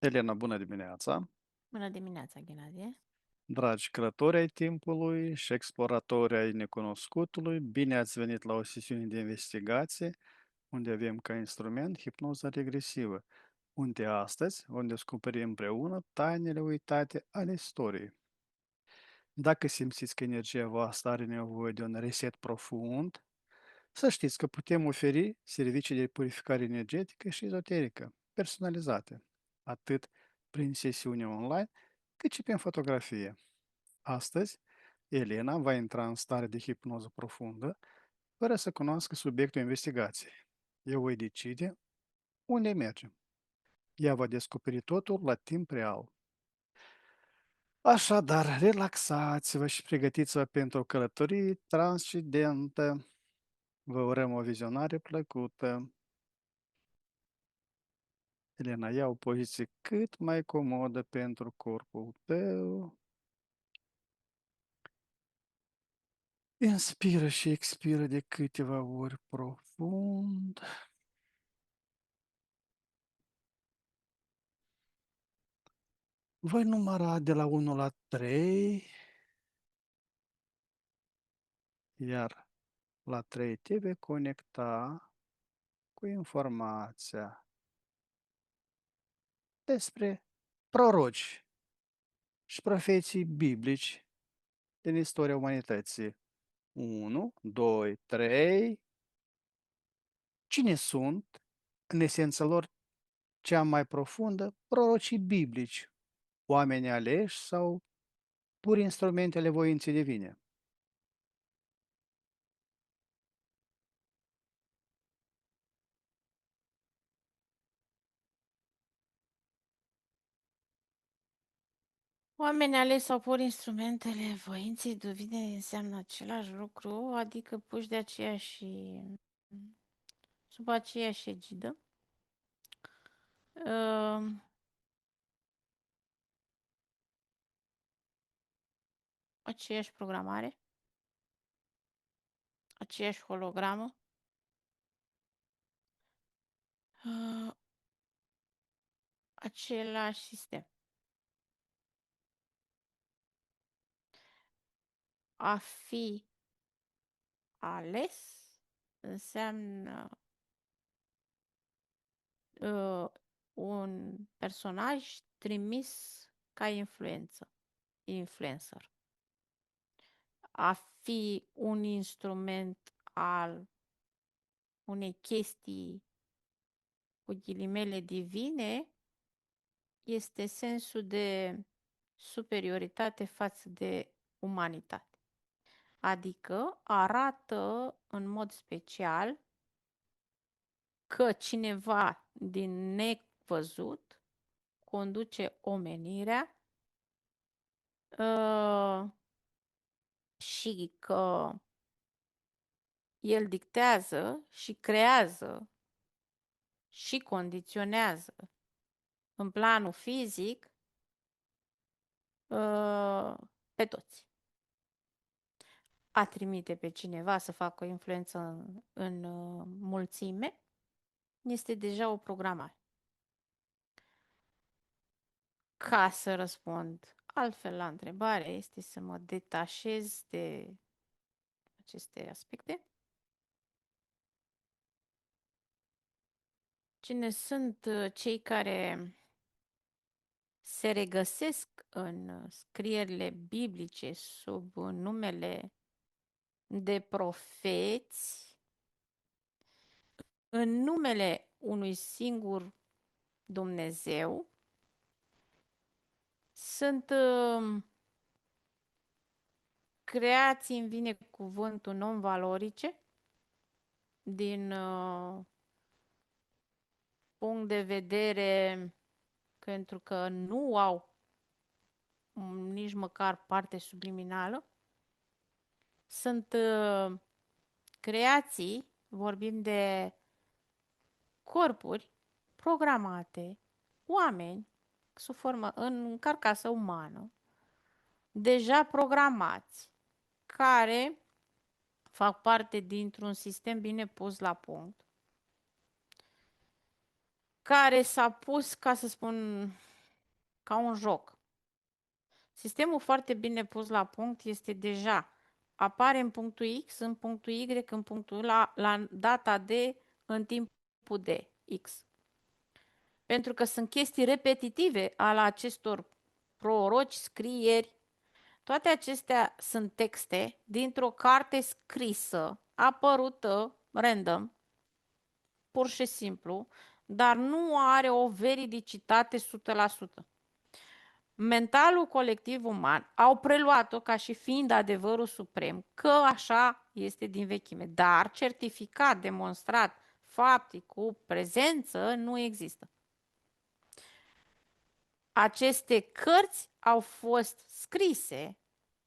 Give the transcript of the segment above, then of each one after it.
Elena, bună dimineața! Bună dimineața, Ghenadie! Dragi călători ai timpului și exploratori ai necunoscutului, bine ați venit la o sesiune de investigație unde avem ca instrument hipnoza regresivă, unde astăzi vom descoperi împreună tainele uitate ale istoriei. Dacă simțiți că energia voastră are nevoie de un reset profund, să știți că putem oferi servicii de purificare energetică și ezoterică, personalizate, atât prin sesiune online, cât și prin fotografie. Astăzi, Elena va intra în stare de hipnoză profundă, fără să cunoască subiectul investigației. Eu voi decide unde mergem. Ea va descoperi totul la timp real. Așadar, relaxați-vă și pregătiți-vă pentru o călătorie transcendentă. Vă urăm o vizionare plăcută. Elena, ia o poziție cât mai comodă pentru corpul tău. Inspiră și expiră de câteva ori profund. Voi număra de la 1 la 3, iar la 3 te vei conecta cu informația despre proroci și profeții biblici din istoria umanității. 1, 2, 3. Cine sunt, în esența lor cea mai profundă, prorocii biblici, oameni aleși sau pur instrumentele voinței divine? Oamenii ales sau pur instrumentele voinței divine înseamnă același lucru, adică puși de aceeași, sub aceeași egidă. Uh, Aceeași programare, aceeași hologramă, uh, același sistem. A fi ales înseamnă un personaj trimis ca influencer. A fi un instrument al unei chestii cu ghilimele divine este sensul de superioritate față de umanitate. Adică arată în mod special că cineva din nevăzut conduce omenirea și că el dictează și creează și condiționează în planul fizic pe toți. A trimite pe cineva să facă o influență în mulțime este deja o programare. Ca să răspund altfel la întrebare, este să mă detașez de aceste aspecte. Cine sunt cei care se regăsesc în scrierile biblice sub numele de profeți, în numele unui singur Dumnezeu, sunt creații în vine cuvântul non-valorice din punct de vedere pentru că nu au nici măcar parte subliminală. Sunt creații, vorbim de corpuri programate, oameni sub formă în carcasă umană, deja programați, care fac parte dintr-un sistem bine pus la punct, care s-a pus, ca să spun ca un joc. Sistemul foarte bine pus la punct este deja apare în punctul X, în punctul Y, în punctul la data de, în timpul de X. Pentru că sunt chestii repetitive ale acestor proroci, scrieri. Toate acestea sunt texte dintr-o carte scrisă, apărută random, pur și simplu, dar nu are o veridicitate 100%. Mentalul colectiv uman au preluat-o ca și fiind adevărul suprem, că așa este din vechime, dar certificat, demonstrat, faptic, cu prezență, nu există. Aceste cărți au fost scrise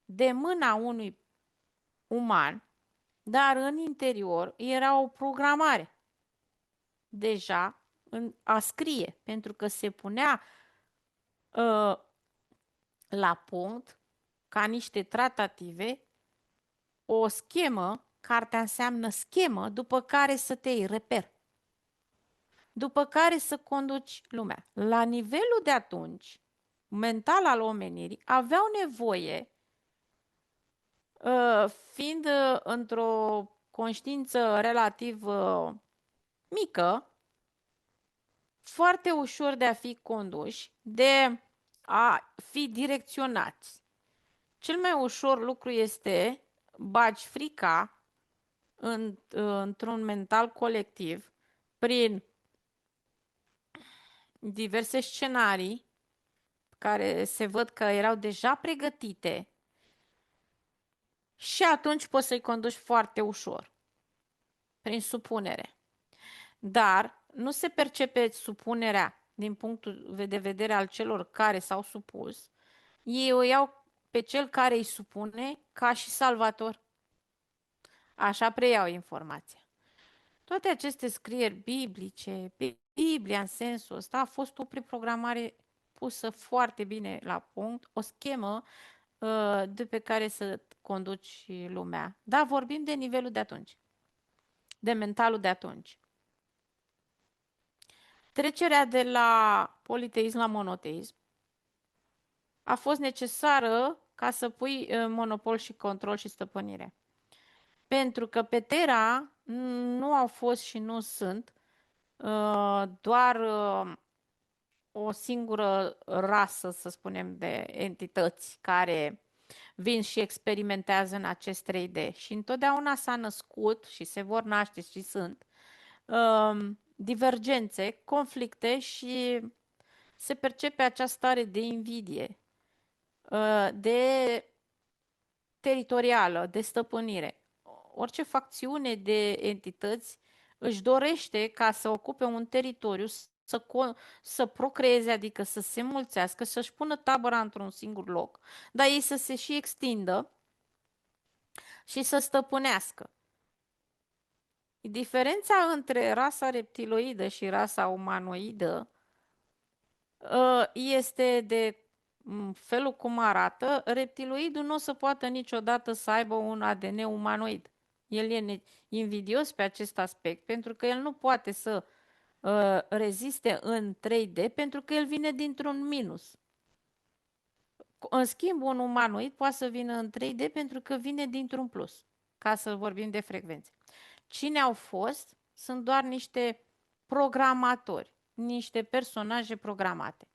de mâna unui uman, dar în interior era o programare deja a scrie, pentru că se punea la punct ca niște tratative o schemă, cartea înseamnă schemă, după care să te iei reper, după care să conduci lumea. La nivelul de atunci, mental al omenirii, aveau nevoie, fiind într-o conștiință relativ mică, foarte ușor de a fi conduși, de a fi direcționați. Cel mai ușor lucru este bagi frica într-un mental colectiv prin diverse scenarii care se văd că erau deja pregătite și atunci poți să-i conduci foarte ușor, prin supunere. Dar nu se percepe supunerea din punctul de vedere al celor care s-au supus. Ei o iau pe cel care îi supune ca și salvator. Așa preiau informația. Toate aceste scrieri biblice, Biblia în sensul ăsta, a fost o preprogramare pusă foarte bine la punct, o schemă de pe care să conduci lumea. Da, vorbim de nivelul de atunci, de mentalul de atunci. Trecerea de la politeism la monoteism a fost necesară ca să pui monopol și control și stăpânire. Pentru că pe Terra nu au fost și nu sunt doar o singură rasă, să spunem, de entități care vin și experimentează în acest 3D. Și întotdeauna s-a născut și se vor naște și sunt divergențe, conflicte și se percepe această stare de invidie, de teritorială, de stăpânire. Orice facțiune de entități își dorește ca să ocupe un teritoriu, să procreeze, adică să se mulțească, să-și pună tabăra într-un singur loc, dar ei să se și extindă și să stăpânească. Diferența între rasa reptiloidă și rasa umanoidă este de felul cum arată. Reptiloidul nu o să poată niciodată să aibă un ADN umanoid. El e invidios pe acest aspect pentru că el nu poate să reziste în 3D pentru că el vine dintr-un minus. În schimb, un umanoid poate să vină în 3D pentru că vine dintr-un plus, ca să vorbim de frecvențe. Cine au fost? Sunt doar niște programatori, niște personaje programate,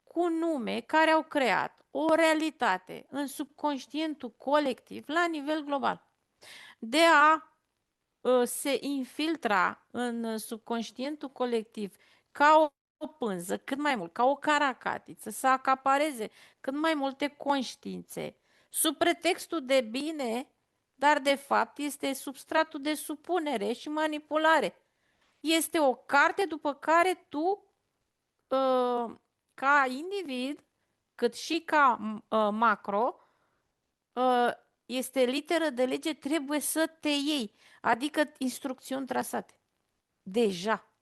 cu nume care au creat o realitate în subconștientul colectiv la nivel global. De a se infiltra în subconștientul colectiv ca o pânză, cât mai mult, ca o caracatiță, să acapareze cât mai multe conștiințe, sub pretextul de bine, dar de fapt este substratul de supunere și manipulare. Este o carte după care tu, ca individ, cât și ca macro, este literă de lege, trebuie să te iei, adică instrucțiuni trasate. Deja.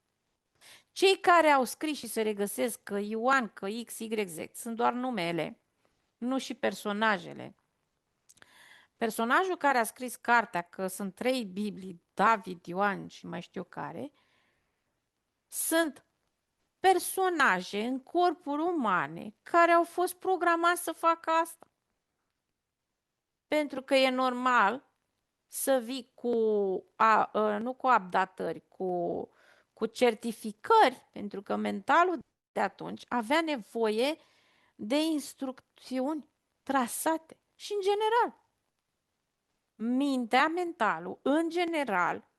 Cei care au scris și se regăsesc că Ioan, că X, Y, Z sunt doar numele, nu și personajele. Personajul care a scris cartea, că sunt 3 Biblii, David, Ioan și mai știu care, sunt personaje în corpuri umane care au fost programați să facă asta. Pentru că e normal să vii cu, nu cu updatări, cu certificări, pentru că mentalul de atunci avea nevoie de instrucțiuni trasate. Și în general, mentalul, în general,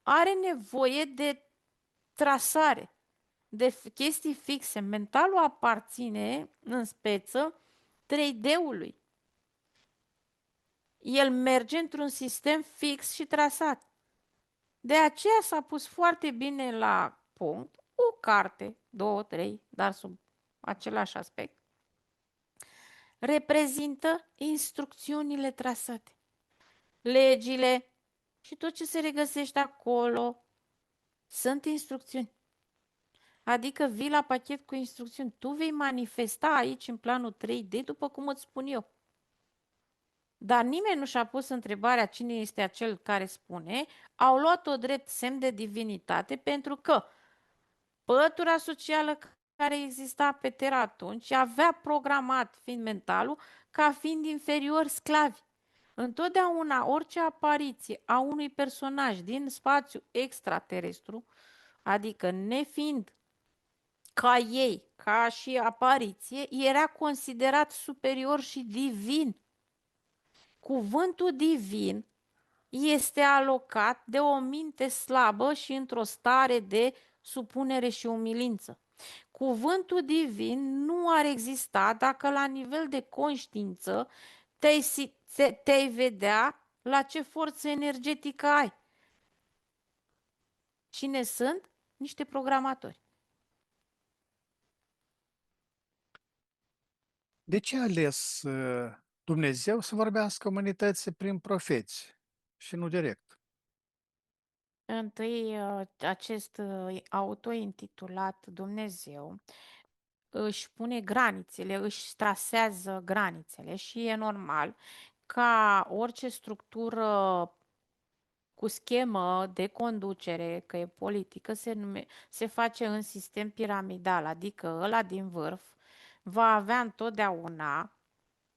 are nevoie de trasare, de chestii fixe. Mentalul aparține în speță 3D-ului. El merge într-un sistem fix și trasat. De aceea s-a pus foarte bine la punct o carte, două, trei, dar sub același aspect. Reprezintă instrucțiunile trasate, legile și tot ce se regăsește acolo sunt instrucțiuni. Adică vii la pachet cu instrucțiuni. Tu vei manifesta aici în planul 3D după cum îți spun eu. Dar nimeni nu și-a pus întrebarea cine este acel care spune, au luat-o drept semn de divinitate pentru că pătura socială care exista pe Terra atunci avea programat fiind mentalul ca fiind inferior sclavi. Întotdeauna orice apariție a unui personaj din spațiu extraterestru, adică nefiind ca ei, ca și apariție, era considerat superior și divin. Cuvântul divin este alocat de o minte slabă și într-o stare de supunere și umilință. Cuvântul divin nu ar exista dacă la nivel de conștiință te-ai vedea la ce forță energetică ai. Cine sunt? Niște programatori. De ce a ales Dumnezeu să vorbească umanității prin profeți și nu direct? Întâi, acest auto-intitulat Dumnezeu își pune granițele, își trasează granițele și e normal ca orice structură cu schemă de conducere, că e politică, se face în sistem piramidal, adică ăla din vârf va avea întotdeauna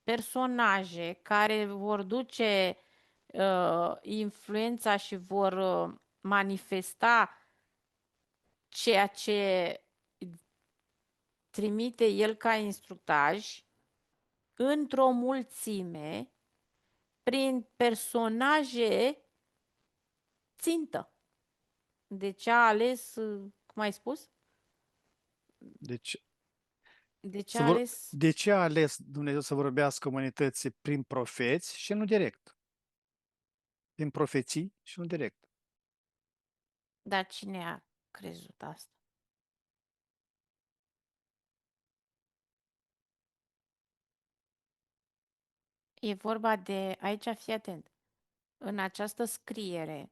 personaje care vor duce influența și vor manifesta ceea ce trimite el ca instructaj într-o mulțime prin personaje țintă. Deci a ales, cum ai spus? Deci, Deci a ales, de ce a ales Dumnezeu să vorbească umanității prin profeți și nu direct? Prin profeții și nu direct. dar cine a crezut asta? E vorba de, aici fii atent, în această scriere,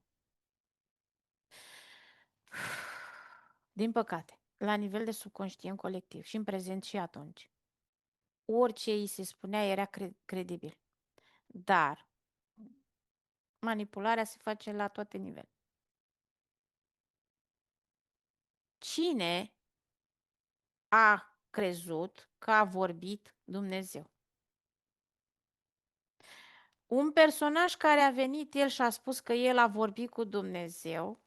din păcate, la nivel de subconștient colectiv și în prezent și atunci, orice îi se spunea era credibil. Dar manipularea se face la toate nivelele. Cine a crezut că a vorbit Dumnezeu? Un personaj care a venit el și a spus că el a vorbit cu Dumnezeu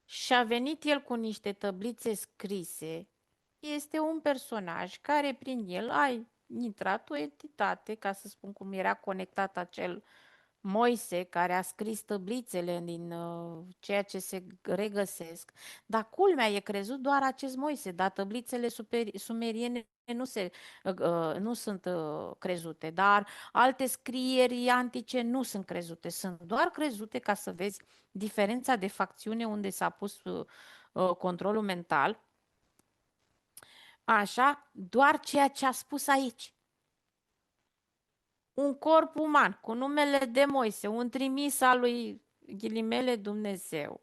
și a venit el cu niște tablițe scrise, este un personaj care prin el a intrat o entitate, ca să spun cum era conectat acel Moise, care a scris tablițele din ceea ce se regăsesc, dar culmea e crezut doar acest Moise, dar tablițele sumeriene nu sunt crezute, dar alte scrieri antice nu sunt crezute, sunt doar crezute ca să vezi diferența de facțiune unde s-a pus controlul mental, așa, doar ceea ce a spus aici. Un corp uman cu numele de Moise, un trimis al lui ghilimele Dumnezeu.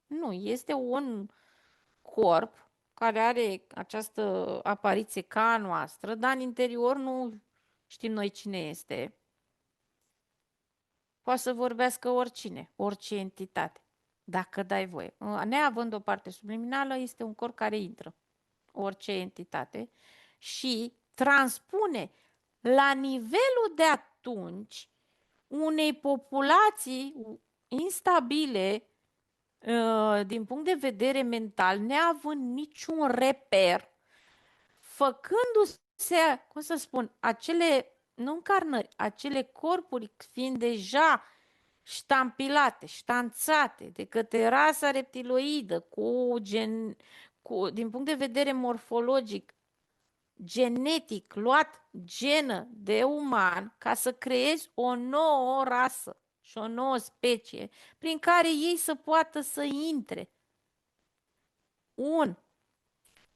Nu, este un corp care are această apariție ca a noastră, dar în interior nu știm noi cine este. Poate să vorbească oricine, orice entitate. dacă dai voie. Neavând o parte subliminală, este un corp care intră, orice entitate, și transpune la nivelul de atunci unei populații instabile din punct de vedere mental, neavând niciun reper, făcându-se, cum să spun, acele, nu încarnări, acele corpuri fiind deja ștampilate, ștanțate de către rasa reptiloidă din punct de vedere morfologic, genetic, luat genă de uman ca să creezi o nouă rasă și o nouă specie prin care ei să poată să intre.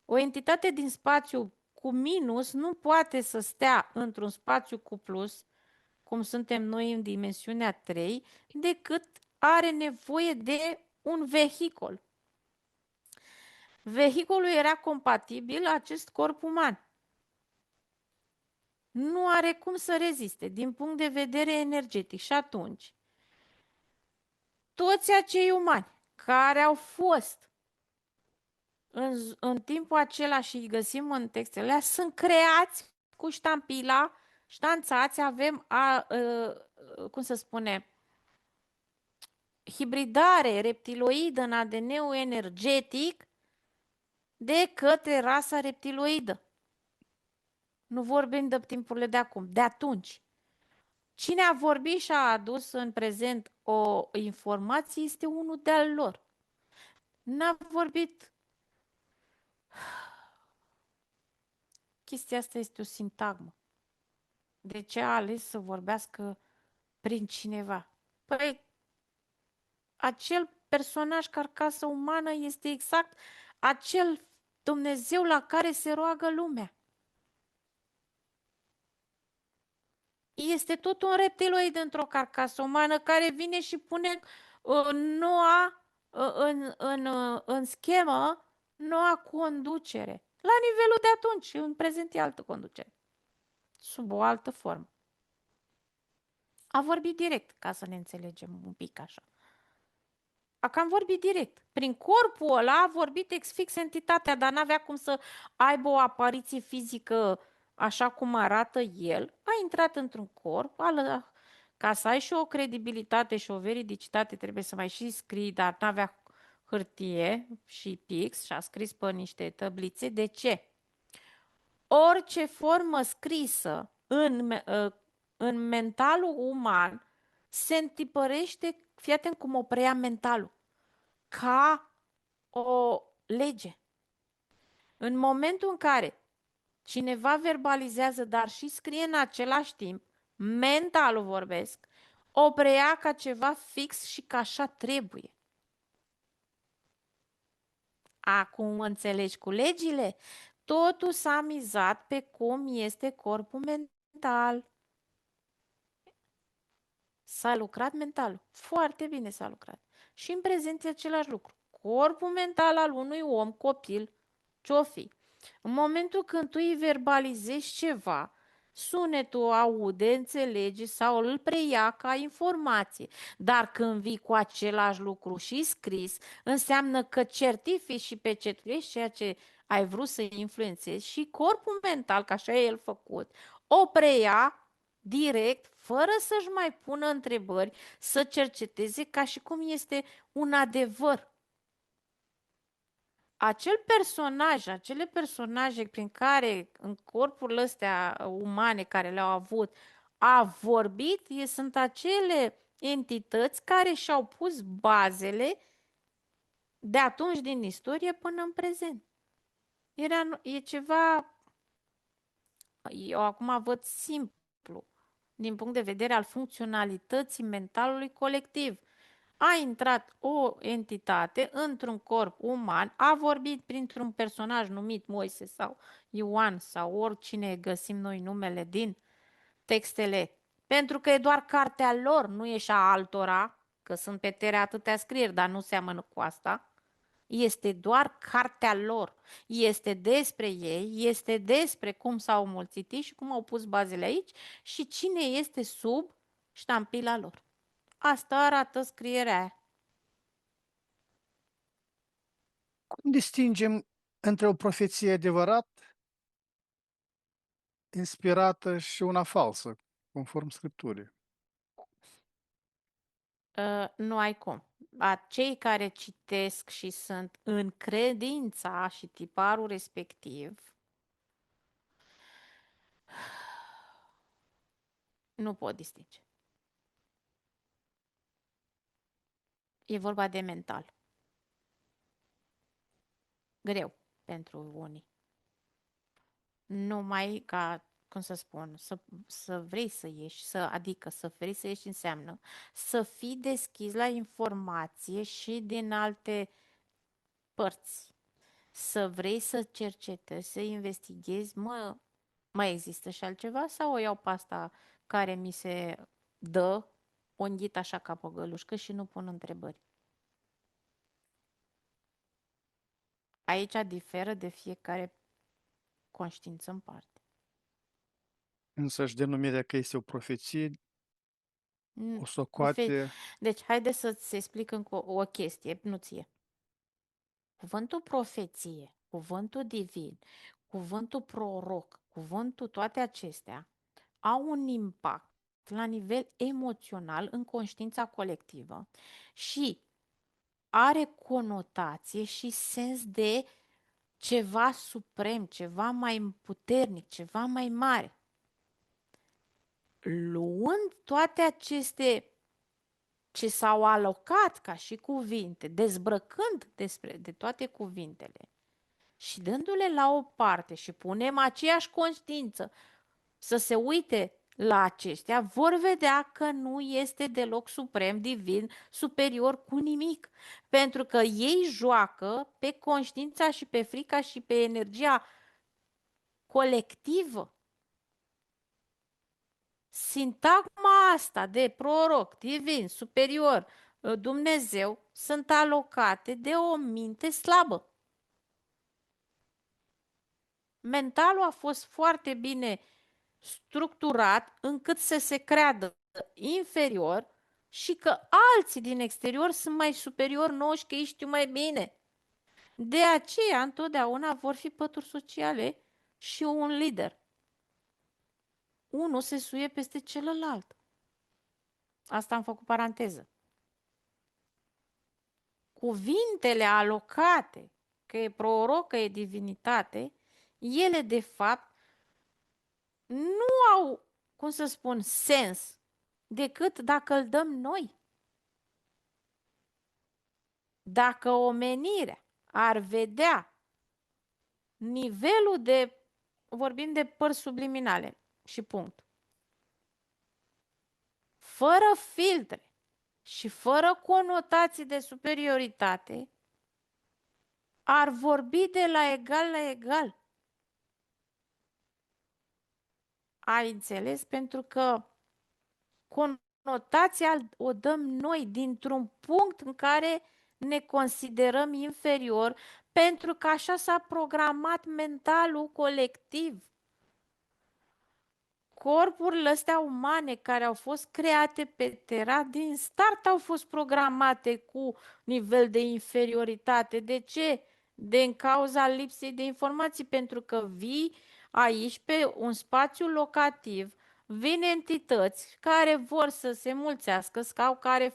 O entitate din spațiu cu minus nu poate să stea într-un spațiu cu plus, cum suntem noi în dimensiunea 3, decât are nevoie de un vehicul. Vehiculul era compatibil acest corp uman. Nu are cum să reziste din punct de vedere energetic. Și atunci, toți acei umani care au fost în timpul acela și îi găsim în textele alea, sunt creați cu ștampila, ștanțați, avem, cum să spune, hibridare reptiloidă în ADN-ul energetic de către rasa reptiloidă. Nu vorbim de timpurile de acum, de atunci. Cine a vorbit și a adus în prezent o informație este unul de-al lor. N-a vorbit. Chestia asta este o sintagmă. De ce a ales să vorbească prin cineva? Păi, acel personaj carcasă umană este exact acel Dumnezeu la care se roagă lumea. Este tot un reptiloid într-o carcasă umană care vine și pune noua în schemă noua conducere. La nivelul de atunci, în prezent e altă conducere, sub o altă formă. A vorbit direct, ca să ne înțelegem un pic așa. A cam vorbit direct. Prin corpul ăla a vorbit fix entitatea, dar n-avea cum să aibă o apariție fizică așa cum arată el. A intrat într-un corp, ca să ai și o credibilitate și o veridicitate trebuie să mai și scrii, dar n-avea hârtie și pix și a scris pe niște tablițe. De ce? Orice formă scrisă în mentalul uman se întipărește, fii atent cum o preia mentalul, ca o lege. În momentul în care cineva verbalizează, dar și scrie în același timp, mentalul vorbesc, o preia ca ceva fix și ca așa trebuie. Acum înțelegi cu legile? Totul s-a mizat pe cum este corpul mental. S-a lucrat mental. Foarte bine s-a lucrat. Și în prezent e același lucru. Corpul mental al unui om, copil, ce-o fi. În momentul când tu îi verbalizezi ceva, sunetul aude, înțelege sau îl preia ca informație. Dar când vii cu același lucru și scris, înseamnă că certifici și pecetuiești ceea ce ai vrut să influențezi și corpul mental, că așa e el făcut, o preia direct, fără să-și mai pună întrebări, să cerceteze ca și cum este un adevăr. Acele personaje prin care în corpurile astea umane care le-au avut a vorbit, sunt acele entități care și-au pus bazele de atunci din istorie până în prezent. E ceva, eu acum văd simplu, din punct de vedere al funcționalității mentalului colectiv. A intrat o entitate într-un corp uman, a vorbit printr-un personaj numit Moise sau Ioan sau oricine găsim noi numele din textele, pentru că e doar cartea lor, nu e și a altora, că sunt pe tere atâtea scrieri, dar nu seamănă cu asta. Este doar cartea lor. Este despre ei, este despre cum s-au mulțit și cum au pus bazele aici și cine este sub ștampila lor. Asta arată scrierea aia. Cum distingem între o profeție adevărată, inspirată și una falsă, conform Scripturii? Nu ai cum. Cei care citesc și sunt în credința și tiparul respectiv, nu pot distinge. E vorba de mental. Greu pentru unii. Numai ca, cum să spun, să vrei să ieși, adică să vrei să ieși înseamnă să fii deschis la informație și din alte părți. Să vrei să cercetezi, să investighezi, mai există și altceva sau o iau pe asta care mi se dă onghit așa ca pe gălușcă și nu pun întrebări. Aici diferă de fiecare conștiință în parte. Însăși denumirea că este o profeție o Profe- socoate Deci, haide să-ți explic încă o chestie, nu ție. Cuvântul profeție, cuvântul divin, cuvântul proroc, cuvântul toate acestea au un impact la nivel emoțional în conștiința colectivă și are conotație și sens de ceva suprem, ceva mai puternic, ceva mai mare. Luând toate aceste ce s-au alocat ca și cuvinte, dezbrăcând de toate cuvintele și dându-le la o parte și punem aceeași conștiință să se uite la acestea, vor vedea că nu este deloc suprem, divin, superior cu nimic. Pentru că ei joacă pe conștiința și pe frica și pe energia colectivă. Sintagma asta de proroc, divin, superior, Dumnezeu, sunt alocate de o minte slabă. Mentalul a fost foarte bine structurat încât să se creadă inferior și că alții din exterior sunt mai superiori nouă și că ei știu mai bine. De aceea, întotdeauna vor fi pături sociale și un lider. Unul se suie peste celălalt. Asta am făcut paranteză. Cuvintele alocate, că e proroc, că e divinitate, ele de fapt nu au, cum să spun, sens decât dacă îl dăm noi. Dacă omenirea ar vedea nivelul de, vorbim de părți subliminale și punct, fără filtre și fără conotații de superioritate, ar vorbi de la egal la egal. Ai înțeles? Pentru că conotația o dăm noi dintr-un punct în care ne considerăm inferior, pentru că așa s-a programat mentalul colectiv. Corpurile astea umane care au fost create pe Terra din start au fost programate cu nivel de inferioritate. De ce? Din cauza lipsei de informații, pentru că vii aici pe un spațiu locativ, vin entități care vor să se mulțească sau care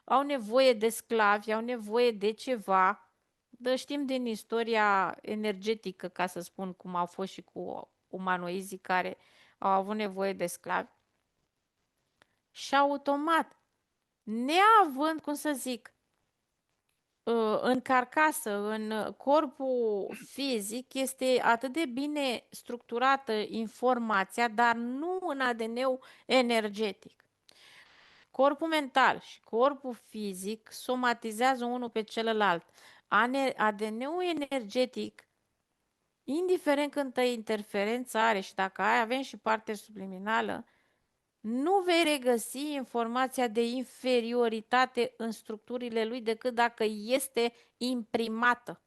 au nevoie de sclavi, au nevoie de ceva. Dă știm din istoria energetică, ca să spun cum au fost și cu umanoizii care au avut nevoie de sclavi și automat, neavând, cum să zic, în carcasă, în corpul fizic, este atât de bine structurată informația, dar nu în ADN-ul energetic. Corpul mental și corpul fizic somatizează unul pe celălalt. ADN-ul energetic, indiferent câtă interferență are și dacă avem și parte subliminală, nu vei regăsi informația de inferioritate în structurile lui decât dacă este imprimată.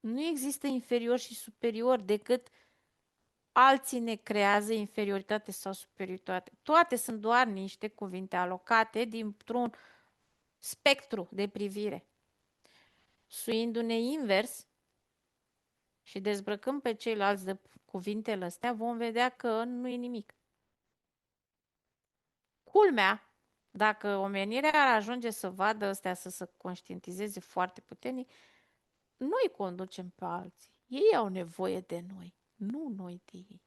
Nu există inferior și superior decât alții ne creează inferioritate sau superioritate. Toate sunt doar niște cuvinte alocate dintr-un spectru de privire. suindu-ne invers și dezbrăcând pe ceilalți de cuvintele astea, vom vedea că nu e nimic. Culmea, dacă omenirea ar ajunge să vadă astea, să se conștientizeze foarte puternic, noi conducem pe alții. Ei au nevoie de noi, nu noi de ei.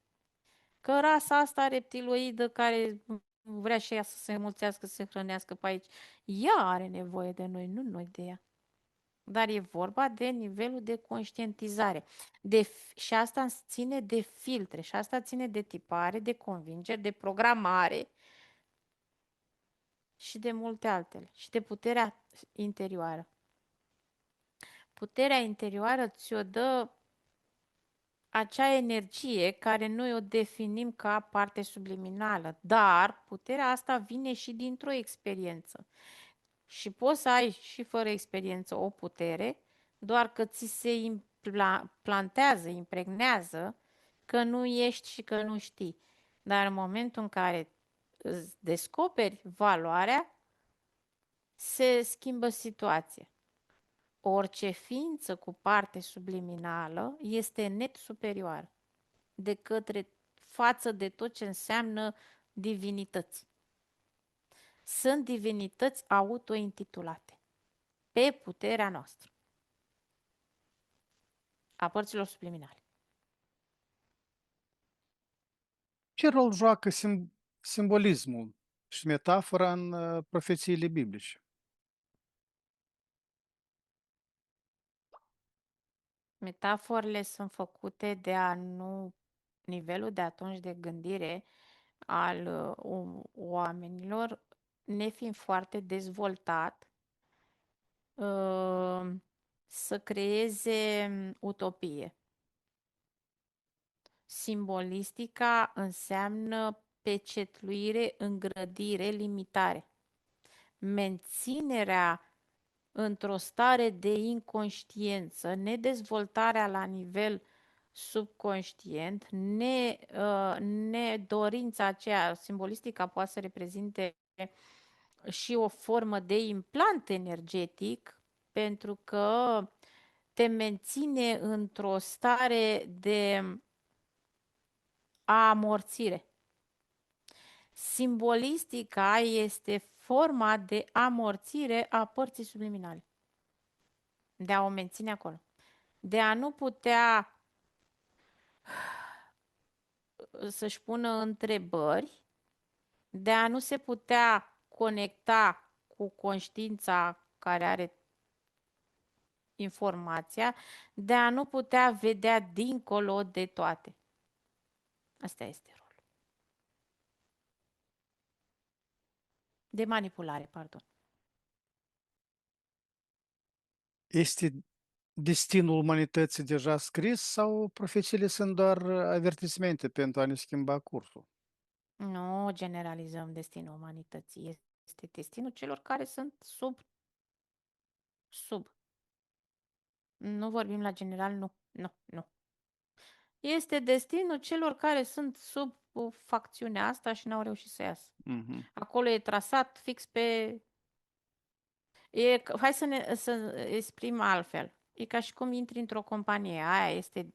Că rasa asta reptiloidă care vrea și ea să se înmulțească, să se hrănească pe aici, ea are nevoie de noi, nu noi de ea. Dar e vorba de nivelul de conștientizare. Și asta ține de filtre, și asta ține de tipare, de convingeri, de programare și de multe altele. Și de puterea interioară. Puterea interioară ți-o dă acea energie care noi o definim ca parte subliminală, dar puterea asta vine și dintr-o experiență. Și poți să ai și fără experiență o putere, doar că ți se plantează, impregnează că nu ești și că nu știi. Dar în momentul în care îți descoperi valoarea, se schimbă situația. Orice ființă cu parte subliminală este net superioară față de tot ce înseamnă divinități. Sunt divinități autointitulate pe puterea noastră a părților subliminale. Ce rol joacă simbolismul și metafora în profețiile biblice? Metaforele sunt făcute de a nu nivelul de atunci de gândire al oamenilor nefiind foarte dezvoltat, să creeze utopie. Simbolistica înseamnă pecetluire, îngrădire, limitare. Menținerea într-o stare de inconștiență, nedezvoltarea la nivel subconștient, nedorința aceea, simbolistica poate să reprezinte și o formă de implant energetic, pentru că te menține într-o stare de amorțire. Simbolistica este forma de amorțire a părții subliminale. De a o menține acolo. De a nu putea să-și pună întrebări, de a nu se putea conecta cu conștiința care are informația, de a nu putea vedea dincolo de toate. Asta este rolul. De manipulare, pardon. Este destinul umanității deja scris sau profețiile sunt doar avertismente pentru a ne schimba cursul? Nu generalizăm destinul umanității. Este destinul celor care sunt sub. Nu vorbim la general, nu, nu, nu. Este destinul celor care sunt sub facțiunea asta și n-au reușit să iasă. Mhm. Acolo e trasat fix pe... Hai să exprim altfel. E ca și cum intri într-o companie. Aia este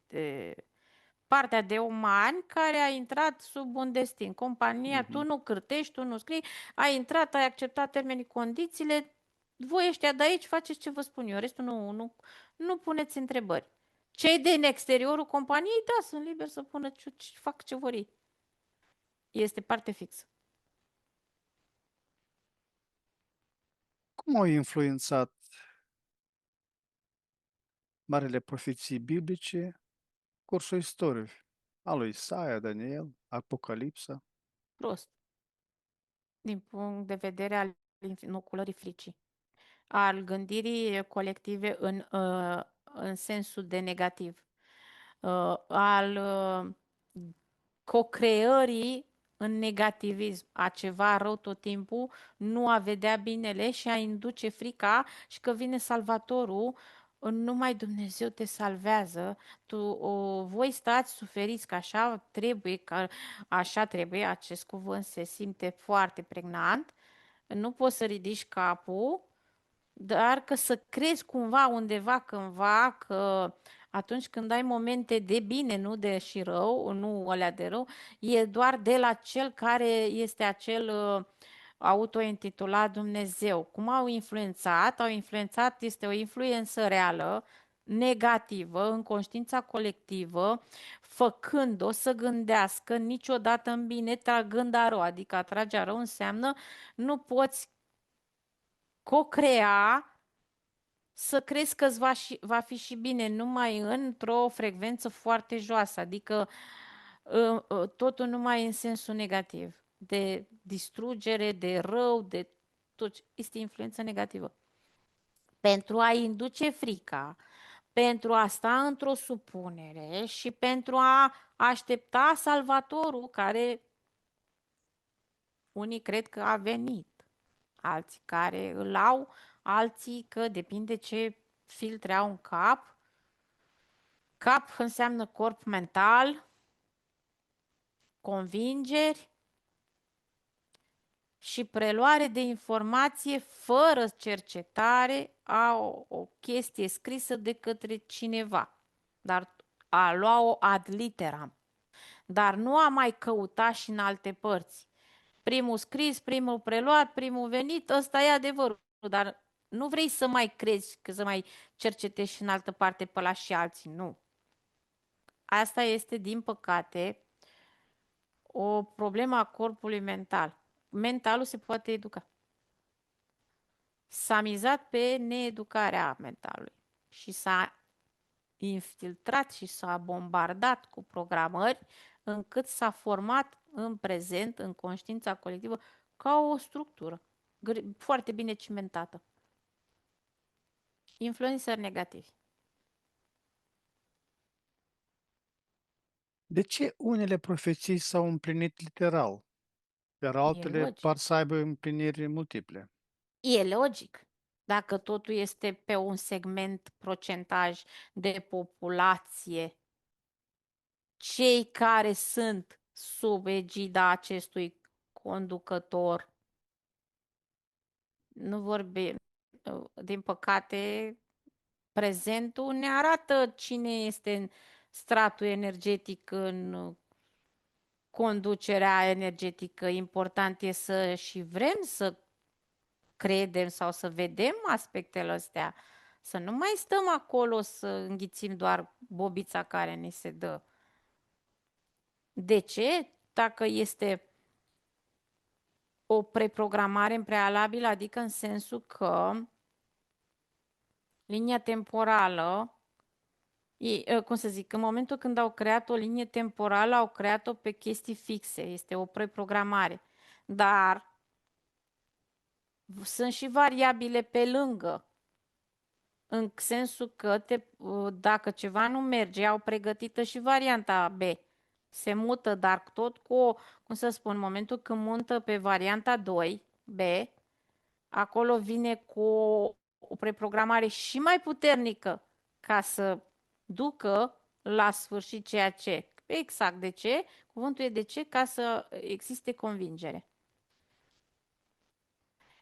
partea de umani care a intrat sub un destin. Compania, tu Mhm. nu cârtești, tu nu scrii, ai intrat, ai acceptat termenii, condițiile, voi ăștia de aici faceți ce vă spun eu, restul nu puneți întrebări. Cei din exteriorul companiei, da, sunt liberi să pună fac ce vor ei. Este parte fixă. Cum au influențat marele profeții biblice cursul istoriei al lui Isaia, Daniel, Apocalipsa? Prost. Din punct de vedere al inoculării fricii. Al gândirii colective în sensul de negativ. Al co-creării în negativism, a ceva rău tot timpul, nu a vedea binele și a induce frica și că vine Salvatorul, numai Dumnezeu te salvează, voi stați suferiți că așa trebuie, acest cuvânt se simte foarte pregnant, nu poți să ridici capul Dar că să crezi cumva undeva cândva că atunci când ai momente de bine, nu de și rău, nu alea de rău, e doar de la cel care este acel autointitulat Dumnezeu. Cum au influențat? Au influențat, este o influență reală, negativă, în conștiința colectivă, făcând-o să gândească niciodată în bine, tragând a rău. Adică a trage a rău înseamnă nu poți co-crea să crezi că va fi și bine numai într-o frecvență foarte joasă, adică totul numai în sensul negativ, de distrugere, de rău, de tot. Este influență negativă. Pentru a induce frica, pentru a sta într-o supunere și pentru a aștepta salvatorul care unii cred că a venit, alții care îl au, alții că depinde ce filtre au în cap. Cap înseamnă corp mental, convingeri și preluare de informație fără cercetare a o chestie scrisă de către cineva, dar a lua-o ad literam, dar nu a mai căuta și în alte părți. Primul scris, primul preluat, primul venit, ăsta e adevărul, dar nu vrei să mai crezi, că să mai cercetezi și în altă parte pe la și alții, nu. Asta este, din păcate, o problemă a corpului mental. Mentalul se poate educa. S-a mizat pe needucarea mentalului și s-a infiltrat și s-a bombardat cu programări încât s-a format în prezent, în conștiința colectivă, ca o structură foarte bine cimentată. Influențări negativi. De ce unele profeții s-au împlinit literal, iar E altele par logic. să aibă împliniri multiple? E logic. Dacă totul este pe un segment procentaj de populație, cei care sunt sub egida acestui conducător, nu vorbim, din păcate, prezentul ne arată cine este în stratul energetic, în conducerea energetică. Important e să și vrem să credem sau să vedem aspectele astea, să nu mai stăm acolo să înghițim doar bobița care ni se dă. De ce? Dacă este o preprogramare în prealabil, adică în sensul că linia temporală, cum să zic, în momentul când au creat o linie temporală, au creat-o pe chestii fixe, este o preprogramare. Dar sunt și variabile pe lângă, în sensul că dacă ceva nu merge, au pregătită și varianta B. Se mută, dar tot cu o, cum să spun, în momentul când mută pe varianta 2, B, acolo vine cu o preprogramare și mai puternică ca să ducă la sfârșit ceea ce. Exact de ce? Cuvântul e de ce? Ca să existe convingere.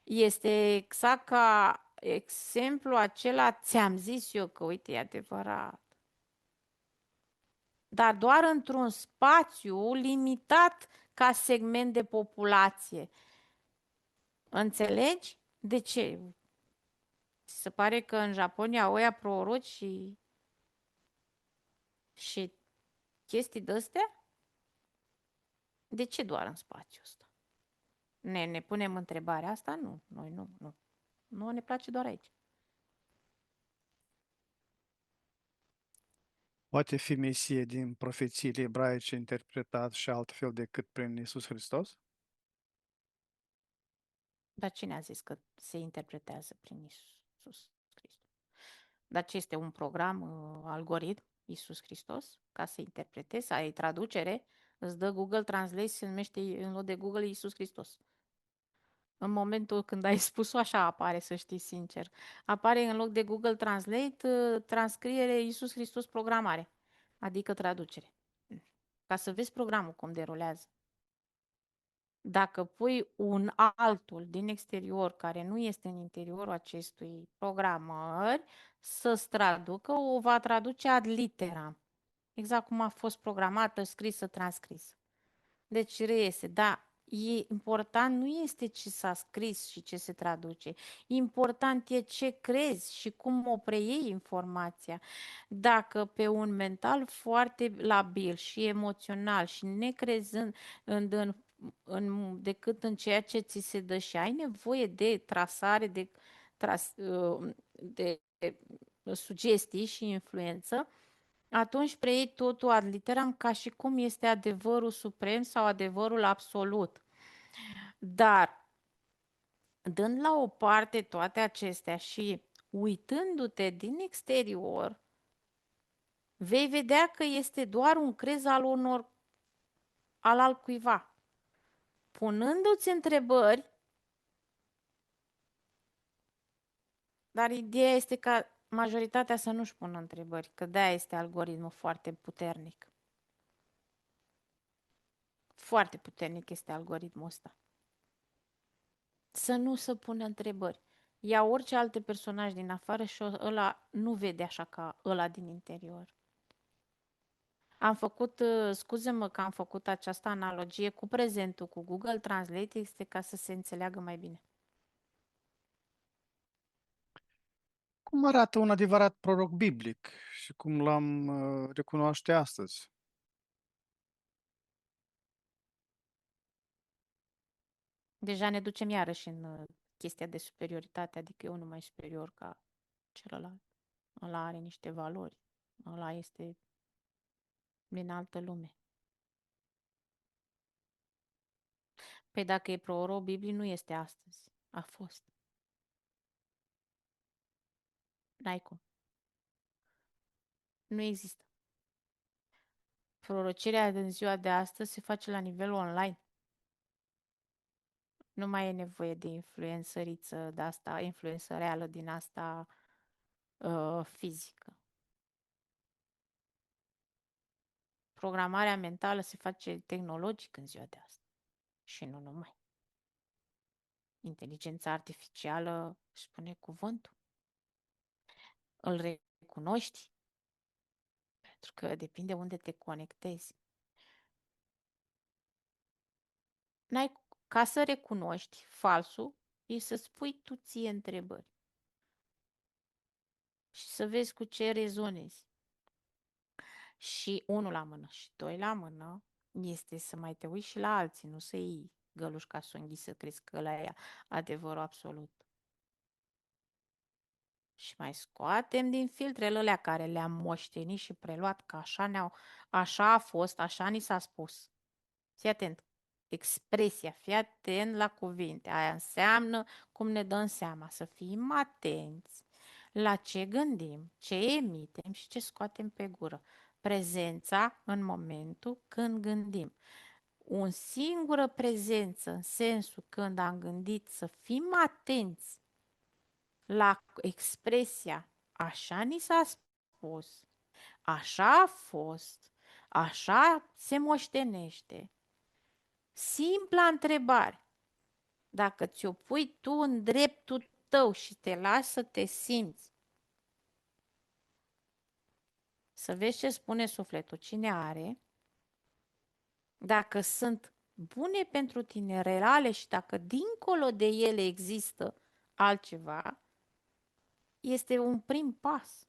Este exact ca exemplu acela, ți-am zis eu că uite, e adevărat. Dar doar într-un spațiu limitat ca segment de populație. Înțelegi? De ce? Ți se pare că în Japonia oia proroci și chestii de-astea? De ce doar în spațiul ăsta? Ne punem întrebarea asta? Nu, noi nu, nu. Nu ne place doar aici. Poate fi Mesie din profețiile ebraice interpretat și altfel decât prin Isus Hristos? Dar cine a zis că se interpretează prin Isus Hristos? Dar ce este un program, algoritm, Isus Hristos, ca să interpretezi, să ai traducere, îți dă Google Translate, se numește în loc de Google Isus Hristos. În momentul când ai spus-o, așa apare, să știi sincer. Apare în loc de Google Translate, transcriere Iisus Hristos programare, adică traducere. Ca să vezi programul cum derulează. Dacă pui un altul din exterior care nu este în interiorul acestui programări să-ți traducă, o va traduce ad literam, exact cum a fost programată, scrisă, transcrisă. Deci reiese, da, important nu este ce s-a scris și ce se traduce. Important e ce crezi și cum o preiei informația. Dacă pe un mental foarte labil și emoțional și necrezând decât în ceea ce ți se dă și ai nevoie de trasare, de sugestii și influență, atunci preiei totul ad literam ca și cum este adevărul suprem sau adevărul absolut. Dar, dând la o parte toate acestea și uitându-te din exterior, vei vedea că este doar un crez al altcuiva. Punându-ți întrebări, dar ideea este ca majoritatea să nu-și pună întrebări, că de-aia este algoritmul foarte puternic. Foarte puternic este algoritmul ăsta. Să nu se pună întrebări. Ia orice alte personaj din afară și ăla nu vede așa ca ăla din interior. Am făcut, scuze-mă că am făcut această analogie cu prezentul, cu Google Translate, este ca să se înțeleagă mai bine. Cum arată un adevărat proroc biblic și cum l-am recunoaște astăzi? Deja ne ducem iarăși în chestia de superioritate, adică eu nu mai superior ca celălalt. Ăla are niște valori. Ăla este din altă lume. Păi dacă e proroc biblic, nu este astăzi. A fost. N-ai cum. Nu există. Prorocirea din ziua de astăzi se face la nivel online. Nu mai e nevoie de influențăriță de asta, influență reală din asta fizică. Programarea mentală se face tehnologic în ziua de astăzi. Și nu numai. Inteligența artificială își spune cuvântul. Îl recunoști. Pentru că depinde unde te conectezi. Ca să recunoști falsul, e să-ți pui tu ție întrebări. Și să vezi cu ce rezonezi. Și unul la mână și doi la mână este să mai te uiți și la alții, nu să iei găluși ca să o înghiți să crezi că ăla e adevărul absolut. Și mai scoatem din filtrele alea care le-am moștenit și preluat, că așa a fost, așa ni s-a spus. Fii atent, expresia, fii atent la cuvinte, aia înseamnă cum ne dăm seama, să fim atenți la ce gândim, ce emitem și ce scoatem pe gură. Prezența în momentul când gândim. O singură prezență în sensul când am gândit să fim atenți la expresia așa ni s-a spus, așa a fost, așa se moștenește. Simpla întrebare. Dacă ți-o pui tu în dreptul tău și te lași să te simți, să vezi ce spune sufletul, cine are, dacă sunt bune pentru tine, reale și dacă dincolo de ele există altceva, este un prim pas.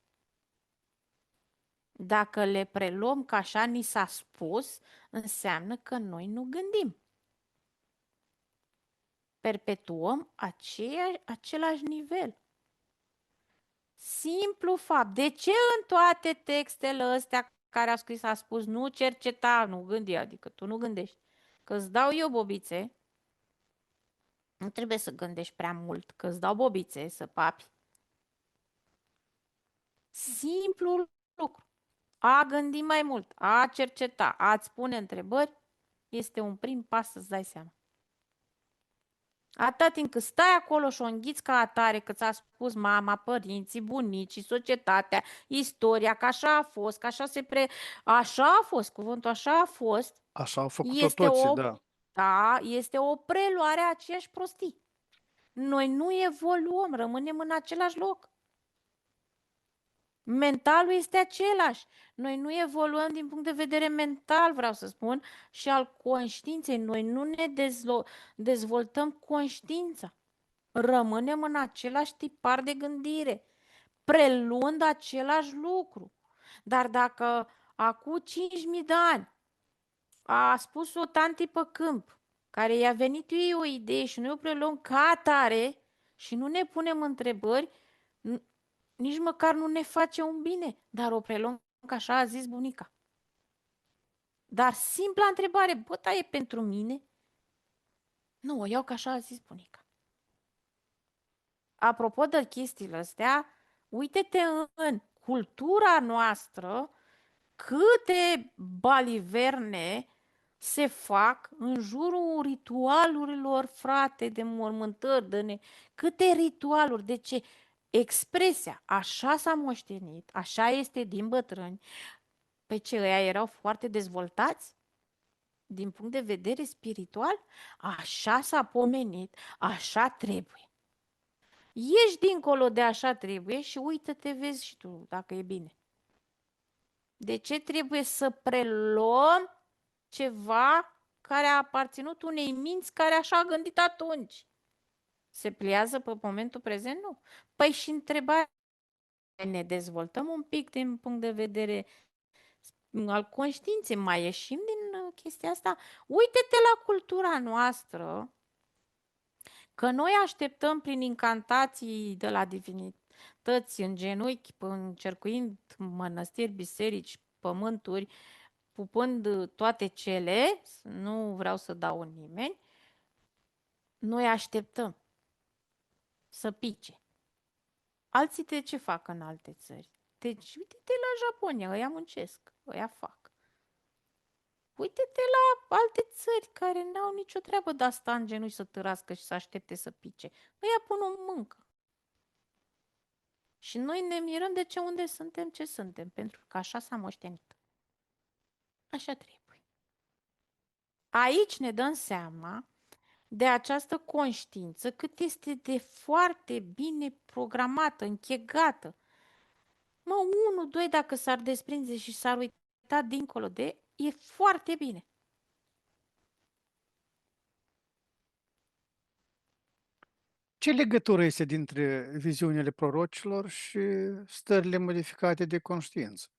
Dacă le preluăm ca așa ni s-a spus, înseamnă că noi nu gândim. Perpetuăm același nivel. Simplu fapt. De ce în toate textele astea care au scris a spus nu cerceta, nu gândi, adică tu nu gândești. Că îți dau eu bobițe, nu trebuie să gândești prea mult, că îți dau bobițe să papi. Simplu lucru. A gândi mai mult, a cerceta, a-ți pune întrebări, este un prim pas să-ți dai seama. Atâta timp cât stai acolo și o înghiți ca atare, că ți-a spus mama, părinții, bunicii, societatea, istoria, că așa a fost, că așa a fost, cuvântul așa a fost, Așa au făcut-o este toții, o, da. Da, este o preluare a aceeași prostii. Noi nu evoluăm, rămânem în același loc. Mentalul este același. Noi nu evoluăm din punct de vedere mental, vreau să spun, și al conștiinței. Noi nu ne dezvoltăm conștiința. Rămânem în același tipar de gândire, preluând același lucru. Dar dacă acum 5.000 de ani a spus o tanti pe câmp, care i-a venit ei o idee și noi o preluăm ca atare și nu ne punem întrebări, nici măcar nu ne face un bine, dar o preluăm ca așa a zis bunica. Dar simpla întrebare, bă, ta e pentru mine? Nu, o iau ca așa a zis bunica. Apropo de chestiile astea, uite-te în cultura noastră câte baliverne se fac în jurul ritualurilor, frate, de mormântări, câte ritualuri, de ce? Expresia, așa s-a moștenit, așa este din bătrâni. Pe ce, ăia erau foarte dezvoltați din punct de vedere spiritual? Așa s-a pomenit, așa trebuie. Ieși dincolo de așa trebuie și uită-te, vezi și tu dacă e bine. De ce trebuie să preluăm ceva care a aparținut unei minți care așa a gândit atunci? Se pliază pe momentul prezent? Nu. Păi și întrebarea, ne dezvoltăm un pic din punct de vedere al conștiinței, mai ieșim din chestia asta? Uite-te la cultura noastră, că noi așteptăm prin incantații de la divinități în genunchi, încercuind mănăstiri, biserici, pământuri, pupând toate cele, nu vreau să dau în nimeni, noi așteptăm să pice. Alții de ce fac în alte țări? Deci, uite-te la Japonia, ăia muncesc, ăia fac. Uite-te la alte țări care n-au nicio treabă de a sta în genunchi să târască și să aștepte să pice. Ăia pun o mâncă. Și noi ne mirăm de ce unde suntem, ce suntem, pentru că așa s-a moștenit. Așa trebuie. Aici ne dăm seama de această conștiință cât este de foarte bine programată, închegată. Mă, unul, doi, dacă s-ar desprinde și s-ar uita dincolo de, e foarte bine. Ce legătură este dintre viziunile prorocilor și stările modificate de conștiință?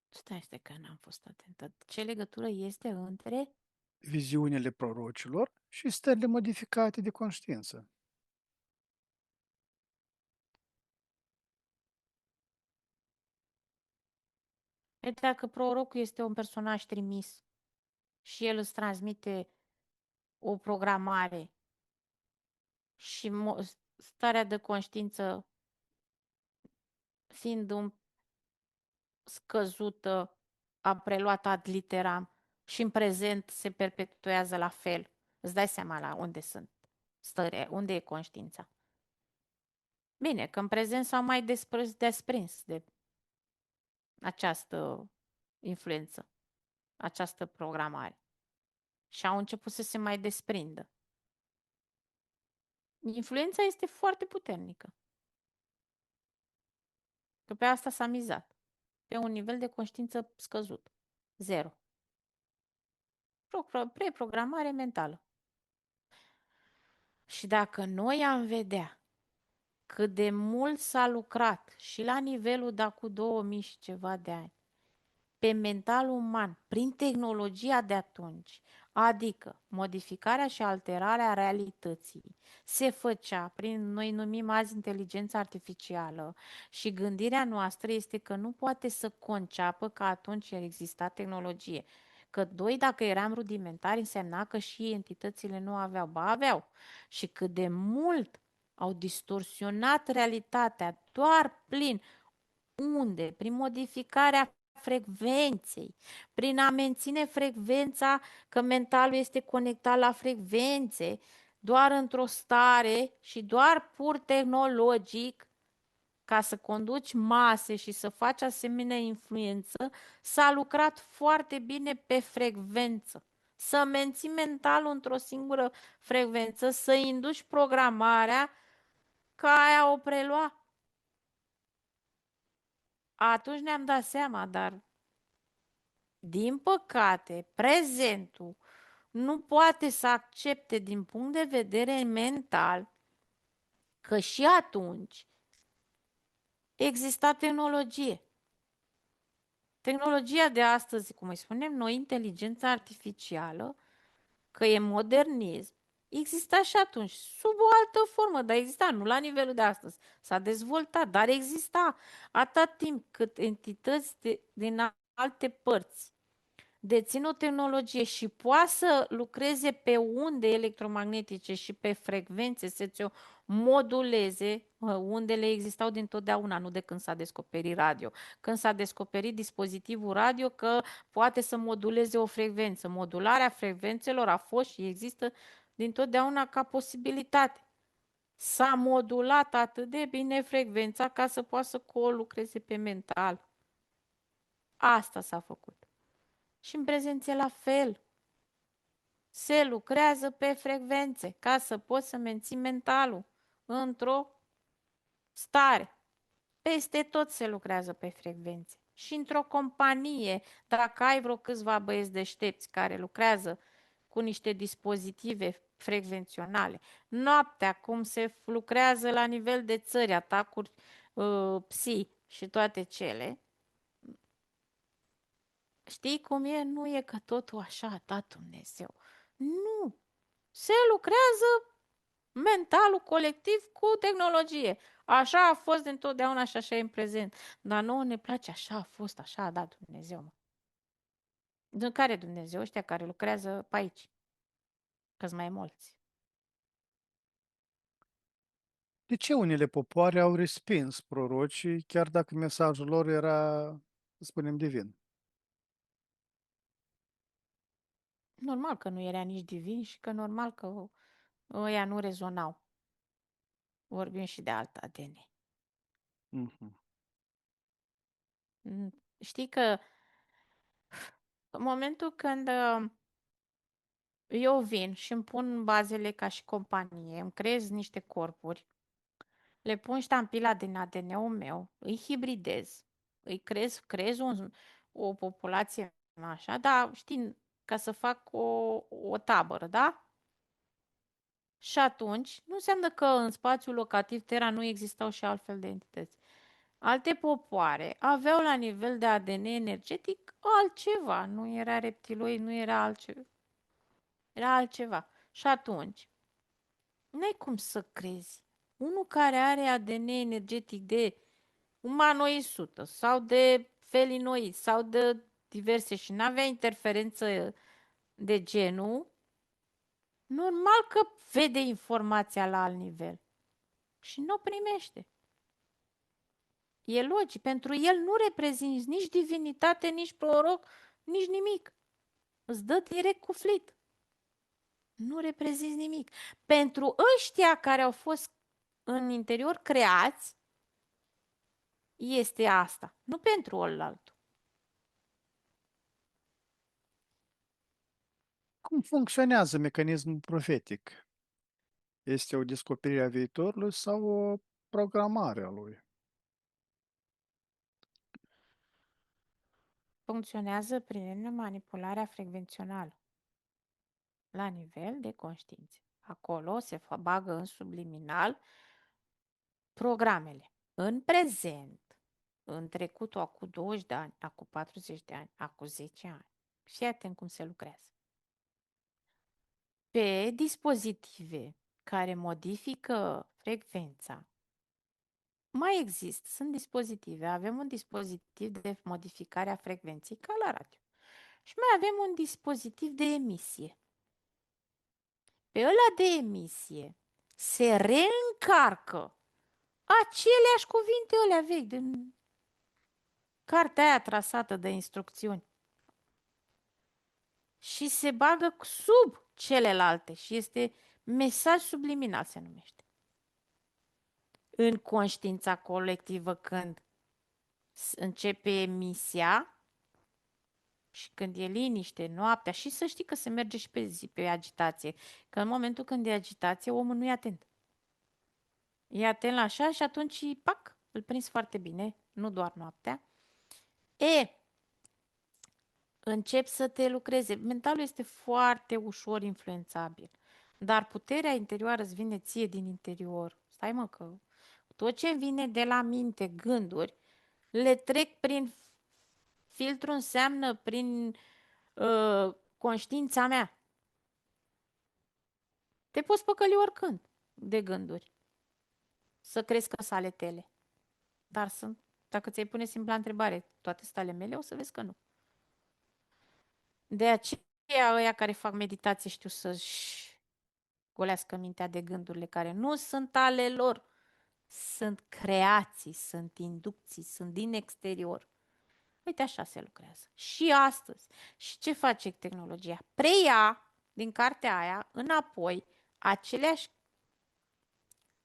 Stai că n-am fost atentă. Ce legătură este între... Viziunile prorocilor și stările modificate de conștiință. Dacă prorocul este un personaj trimis și el îți transmite o programare și starea de conștiință fiind un scăzută, a preluat ad literam și în prezent se perpetuează la fel. Îți dai seama la unde sunt stări, unde e conștiința. Bine, că în prezent s-au mai desprins de această influență, această programare. Și au început să se mai desprindă. Influența este foarte puternică. Că pe asta s-a mizat. Pe un nivel de conștiință scăzut. Zero. Preprogramare mentală. Și dacă noi am vedea cât de mult s-a lucrat și la nivelul de acum 2000 și ceva de ani pe mentalul uman prin tehnologia de atunci, adică modificarea și alterarea realității, se făcea prin, noi numim azi inteligența artificială și gândirea noastră este că nu poate să conceapă că atunci exista tehnologie. Că doi, dacă eram rudimentari, însemna că și entitățile nu aveau. Ba, aveau. Și cât de mult au distorsionat realitatea doar plin. Unde? Prin modificarea frecvenței, prin a menține frecvența, că mentalul este conectat la frecvențe, doar într-o stare și doar pur tehnologic, ca să conduci mase și să faci asemenea influență, s-a lucrat foarte bine pe frecvență. Să menții mentalul într-o singură frecvență, să induci programarea ca aia o prelua. Atunci ne-am dat seama, dar din păcate, prezentul nu poate să accepte din punct de vedere mental că și atunci exista tehnologie. Tehnologia de astăzi, cum îi spunem noi, inteligența artificială, că e modernism, exista și atunci, sub o altă formă, dar exista, nu la nivelul de astăzi. S-a dezvoltat, dar exista atât timp cât entități din alte părți dețin o tehnologie și poate să lucreze pe unde electromagnetice și pe frecvențe, să ți-o moduleze, undele existau dintotdeauna, nu de când s-a descoperit radio. Când s-a descoperit dispozitivul radio că poate să moduleze o frecvență. Modularea frecvențelor a fost și există dintotdeauna ca posibilitate. S-a modulat atât de bine frecvența ca să poată să lucreze pe mental. Asta s-a făcut. Și în prezent e la fel. Se lucrează pe frecvențe ca să poți să menții mentalul într-o stare. Peste tot se lucrează pe frecvențe. Și într-o companie, dacă ai vreo câțiva băieți deștepți care lucrează cu niște dispozitive frecvenționale, noaptea, cum se lucrează la nivel de țări, atacuri psi și toate cele, știi cum e? Nu e că totul așa a dat Dumnezeu. Nu! Se lucrează mentalul colectiv cu tehnologie. Așa a fost dintotdeauna și așa e în prezent. Dar nouă ne place, așa a fost, așa a dat Dumnezeu. Mă. De care Dumnezeu? Ăștia care lucrează pe aici. Că-s mai mulți. De ce unele popoare au respins prorocii, chiar dacă mesajul lor era, să spunem, divin? Normal că nu era nici divin și că normal că ăia nu rezonau. Vorbim și de alt ADN. Mhm. Știi că în momentul când eu vin și îmi pun bazele ca și companie, îmi creez niște corpuri, le pun ștampila din ADN-ul meu, îi hibridez, îi creez o populație așa, dar știi, ca să fac o tabără, da? Și atunci, nu înseamnă că în spațiul locativ Terra nu existau și altfel de entități. Alte popoare aveau la nivel de ADN energetic altceva, nu era reptiloid, nu era altceva, era altceva. Și atunci, n-ai cum să crezi. Unul care are ADN energetic de umanoid 100 sau de felinoid sau de diverse și n-avea interferență de genul, normal că vede informația la alt nivel și nu o primește. E logic, pentru el nu reprezinți nici divinitate, nici proroc, nici nimic. Îți dă direct cu flit. Nu reprezinți nimic. Pentru ăștia care au fost în interior creați, este asta, nu pentru ălalt. Cum funcționează mecanismul profetic? Este o descoperire a viitorului sau o programare a lui? Funcționează prin manipularea frecvențională la nivel de conștiință. Acolo se bagă în subliminal programele. În prezent, în trecutul, acum 20 de ani, acum 40 de ani, acum 10 ani. Fii atent cum se lucrează. Pe dispozitive care modifică frecvența, mai există, sunt dispozitive. Avem un dispozitiv de modificare a frecvenței ca la radio. Și mai avem un dispozitiv de emisie. Pe ăla de emisie se reîncarcă aceleași cuvinte alea vechi din cartea aia trasată de instrucțiuni și se bagă sub celelalte și este mesaj subliminal se numește. în conștiința colectivă când începe emisia și când e liniște, noaptea, și să știi că se merge și pe zi, pe agitație. Că în momentul când e agitație, omul nu e atent. E atent la așa și atunci, pac, îl prinzi foarte bine, nu doar noaptea. E, încep să te lucreze. Mentalul este foarte ușor influențabil, dar puterea interioară îți vine ție din interior. Stai mă că tot ce vine de la minte, gânduri, le trec prin filtru, înseamnă prin conștiința mea. Te poți păcăli oricând de gânduri, să crească sale tale. Dar sunt, dacă ți-ai pune simpla întrebare, toate stale mele, o să vezi că nu. De aceea ăia care fac meditație știu să-și golească mintea de gândurile care nu sunt ale lor. Sunt creații, sunt inducții, sunt din exterior. Uite, așa se lucrează. Și astăzi. Și ce face tehnologia? Preia din cartea aia înapoi aceleași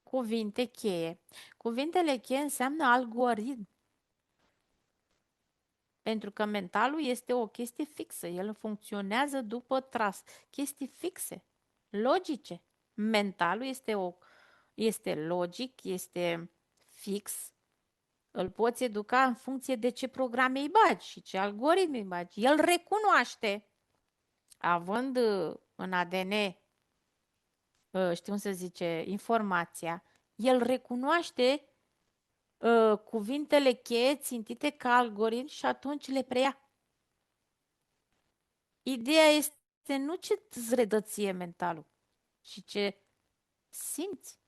cuvinte cheie. Cuvintele cheie înseamnă algoritm. Pentru că mentalul este o chestie fixă. El funcționează după chestii fixe, logice. Mentalul este logic, este fix. Îl poți educa în funcție de ce programe îi bagi și ce algoritmi îi bagi. El recunoaște, având în ADN, știu cum să zice, informația, el recunoaște cuvintele cheie țintite ca algoritm și atunci le preia. Ideea este nu ce îți redă ție mentalul, ci ce simți.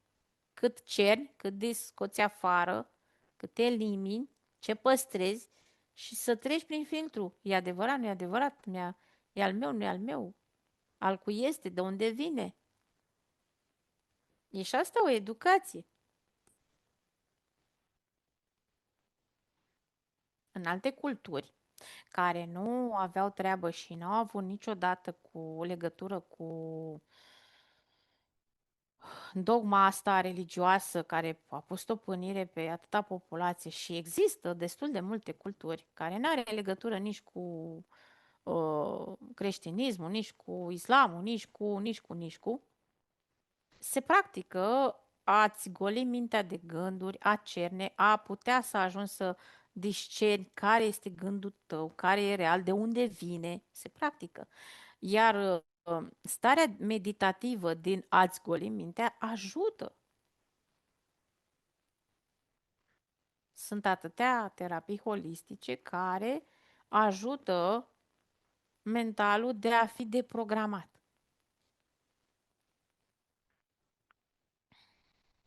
Cât cerni, cât scoți afară, cât elimini, ce păstrezi și să treci prin filtru. E adevărat, nu e adevărat? E al meu, nu e al meu? Al cui este? De unde vine? E și asta o educație. În alte culturi care nu aveau treabă și nu au avut niciodată cu legătură cu dogma asta religioasă care a pus stăpânire pe atâta populație și există destul de multe culturi care nu are legătură nici cu creștinismul, nici cu islamul, nici cu, se practică a-ți goli mintea de gânduri, a cerne, a putea să ajungi să discerni care este gândul tău, care e real, de unde vine, se practică. Iar starea meditativă din a-ți goli mintea ajută. Sunt atâtea terapii holistice care ajută mentalul de a fi deprogramat.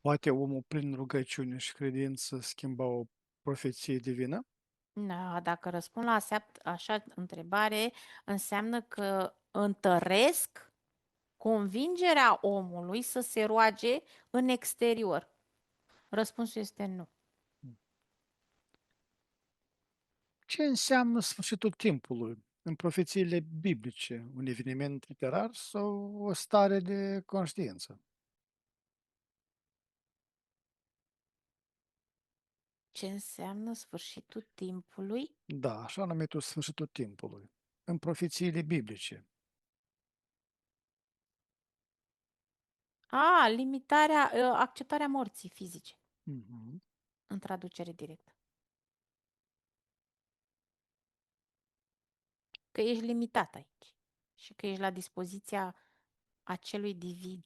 Poate omul prin rugăciune și credință schimba o profeție divină? Da, dacă răspund la așa întrebare, înseamnă că întăresc convingerea omului să se roage în exterior. Răspunsul este nu. Ce înseamnă sfârșitul timpului în profețiile biblice? Un eveniment literar sau o stare de conștiință? Ce înseamnă sfârșitul timpului? Da, așa numitul sfârșitul timpului. În profețiile biblice. Acceptarea morții fizice, Mhm. în traducere directă. Că ești limitat aici și că ești la dispoziția acelui divin.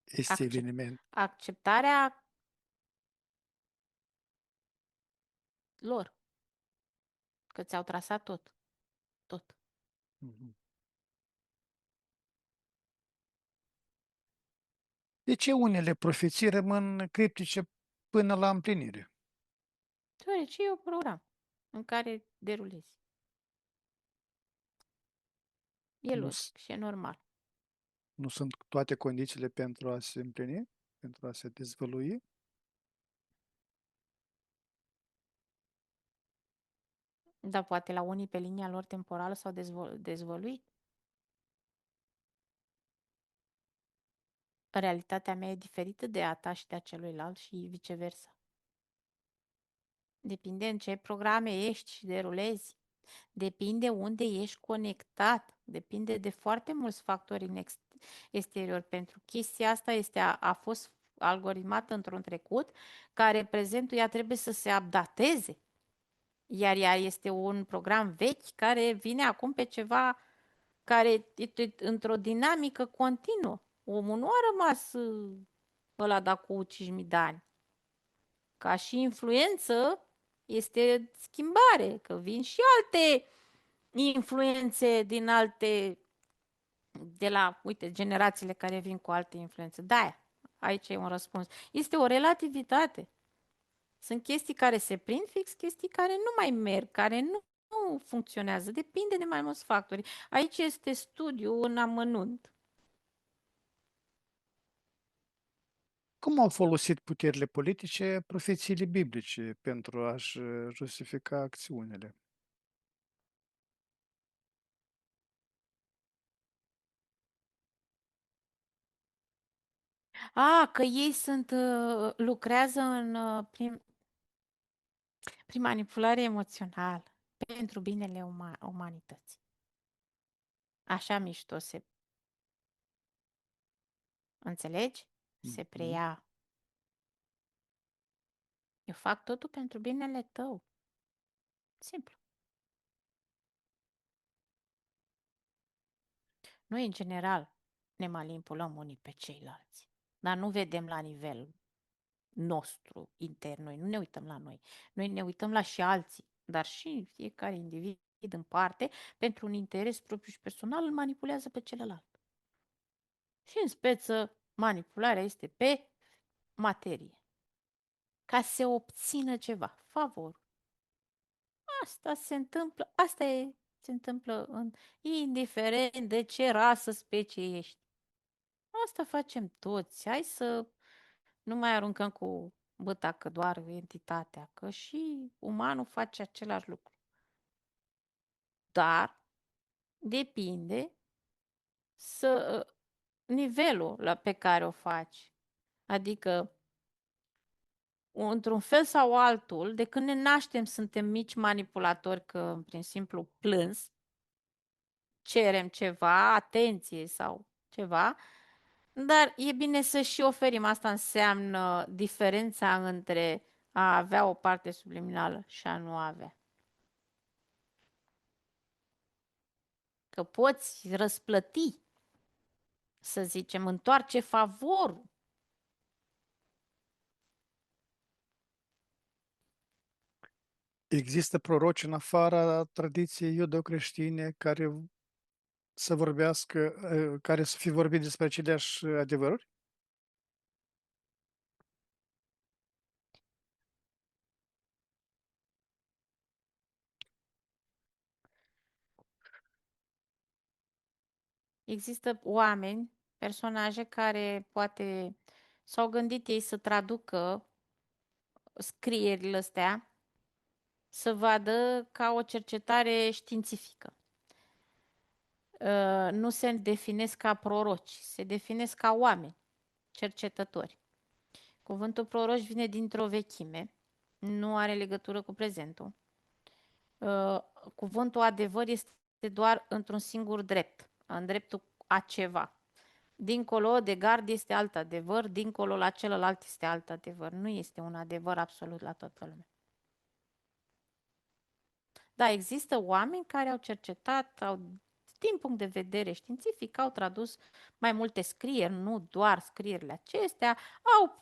Este Accep- eveniment. acceptarea lor, că ți-au trasat tot, tot. Mhm. De ce unele profeții rămân criptice până la împlinire? Deoarece e un program în care derulezi. E Nu, s- logic și e normal. nu sunt toate condițiile pentru a se împlini, pentru a se dezvălui? Dar poate la unii pe linia lor temporală s-au dezvăluit. realitatea mea e diferită de a ta și de a celuilalt și viceversa. Depinde în ce programe ești și derulezi. Depinde unde ești conectat. Depinde de foarte mulți factori în exterior. Pentru chestia asta a fost algoritmată într-un trecut, care prezentul ea trebuie să se updateze. Iar ea este un program vechi care vine acum pe ceva care e într-o dinamică continuă. Omul nu a rămas ăla de cu 5.000 de ani. Ca și influență este schimbare, că vin și alte influențe din alte, de la, uite, generațiile care vin cu alte influențe. Da, aici e un răspuns. Este o relativitate. Sunt chestii care se prind fix, chestii care nu mai merg, care nu funcționează. Depinde de mai mulți factori. Aici este studiu în amănunt. Cum au folosit puterile politice profețiile biblice pentru a-și justifica acțiunile? Că ei lucrează prin manipulare emoțională pentru binele umanității. Așa mișto se înțelegi? Se Mhm. preia. Eu fac totul pentru binele tău. Simplu. Noi, în general, ne manipulăm unii pe ceilalți. Dar nu vedem la nivel nostru intern. Noi nu ne uităm la noi. Noi ne uităm la și alții. Dar și fiecare individ în parte, pentru un interes propriu și personal, îl manipulează pe celălalt. Și în speță, manipularea este pe materie. Ca să se obțină ceva. Favor. Asta se întâmplă, se întâmplă indiferent de ce rasă, specie ești. Asta facem toți. Hai să nu mai aruncăm cu băta că doar entitatea, că și umanul face același lucru. Dar depinde să nivelul pe care o faci. Adică, într-un fel sau altul, de când ne naștem suntem mici manipulatori, că prin simplu plâns, cerem ceva, atenție sau ceva, dar e bine să și oferim. Asta înseamnă diferența între a avea o parte subliminală și a nu avea. Că poți răsplăti, să zicem, întoarce favorul. Există proroci în afara tradiției iudeo-creștine care să vorbească, care să fi vorbit despre aceleași adevăruri? Există oameni, personaje care poate s-au gândit ei să traducă scrierile astea, să vadă ca o cercetare științifică. Nu se definesc ca proroci, se definesc ca oameni, cercetători. Cuvântul proroci vine dintr-o vechime, nu are legătură cu prezentul. Uh, Cuvântul adevăr este doar într-un singur drept, în dreptul a ceva. Dincolo de gard este alt adevăr, dincolo la celălalt este alt adevăr. Nu este un adevăr absolut la toată lumea. Da, există oameni care au cercetat, din punct de vedere științific, au tradus mai multe scrieri, nu doar scrierile acestea, au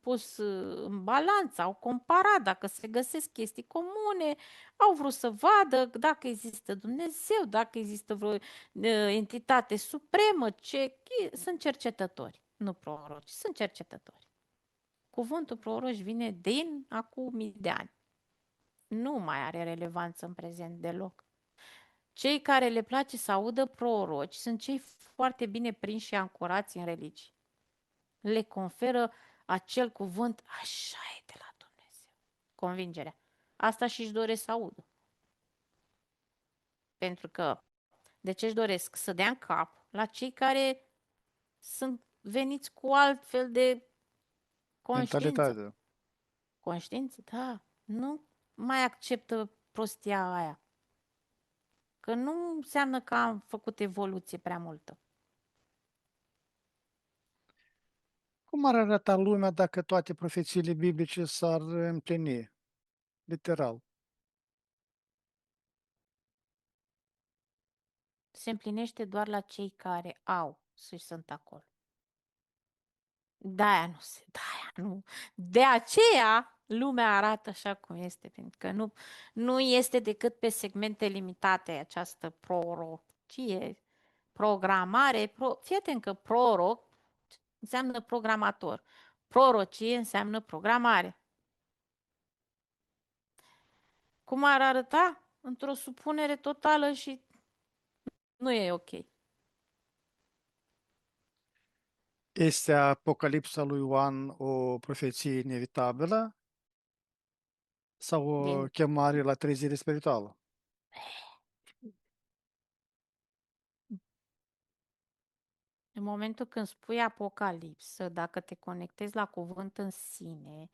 pus în balanță, au comparat dacă se găsesc chestii comune, au vrut să vadă dacă există Dumnezeu, dacă există vreo entitate supremă, sunt cercetători, nu proroci, sunt cercetători. Cuvântul proroci vine din acum mii de ani. Nu mai are relevanță în prezent deloc. Cei care le place să audă proroci sunt cei foarte bine prinși și ancorați în religii. Le conferă acel cuvânt, așa e de la Dumnezeu. Convingerea. Asta și-și doresc să audă. Pentru că, de ce își doresc? Să dea în cap la cei care sunt veniți cu alt fel de conștiință. Mentalitate. Conștiință, da. Nu mai acceptă prostia aia. Că nu înseamnă că am făcut evoluție prea multă. Cum ar arăta lumea dacă toate profețiile biblice s-ar împlini? Literal. Se împlinește doar la cei care au și sunt acolo. De-aia nu se, de-aia nu. De aceea lumea arată așa cum este, pentru că nu este decât pe segmente limitate această prorocie, programare. Fii atent că proroc înseamnă programator. Prorocie înseamnă programare. Cum ar arăta? Într-o supunere totală și nu e ok. Este Apocalipsa lui Ioan o profeție inevitabilă sau o Din chemare la trezire spirituală? În momentul când spui apocalipsă, dacă te conectezi la cuvânt în sine,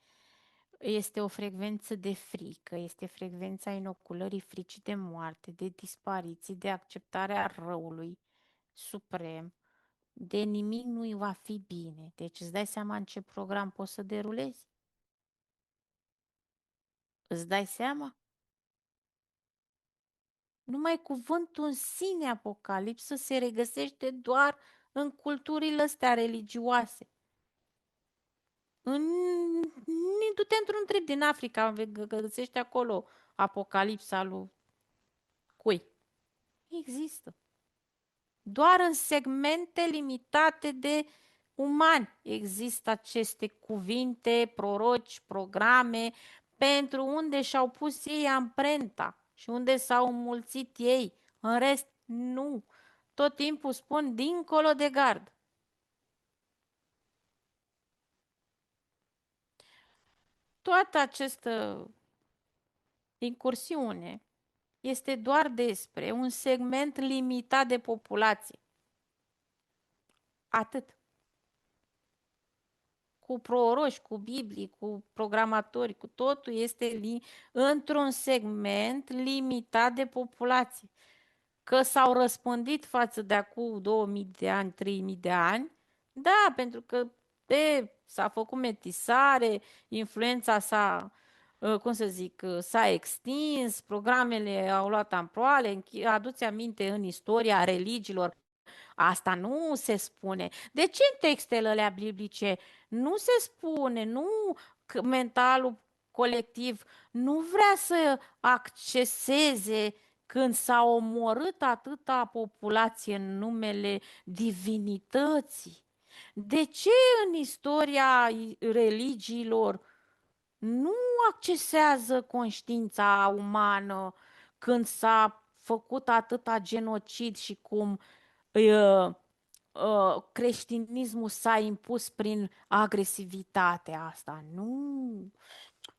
este o frecvență de frică, este frecvența inoculării fricii de moarte, de dispariții, de acceptarea răului suprem, de nimic nu-i va fi bine. Deci îți dai seama în ce program poți să derulezi? Îți dai seama? Numai cuvântul în sine apocalipsă se regăsește doar în culturile astea religioase. În... Du-te într-un trip din Africa, găsești acolo apocalipsa lui cui? Există. Doar în segmente limitate de umani există aceste cuvinte, proroci, programe, pentru unde și-au pus ei amprenta și unde s-au înmulțit ei. În rest, nu. Tot timpul spun dincolo de gard. Toată această incursiune este doar despre un segment limitat de populație. Atât. Cu proroși, cu Biblii, cu programatori, cu totul este într-un segment limitat de populație. Că s-au răspândit față de acum 2000 de ani, 3000 de ani, da, pentru că s-a făcut metisare, influența s-a, cum să zic, s-a extins, programele au luat amploare, aduți aminte în istoria religiilor. Asta nu se spune. De ce în textele alea biblice nu se spune, nu că mentalul colectiv nu vrea să acceseze când s-a omorât atâta populație în numele divinității? De ce în istoria religiilor nu accesează conștiința umană când s-a făcut atâta genocid și cum uh, creștinismul s-a impus prin agresivitatea asta? Nu,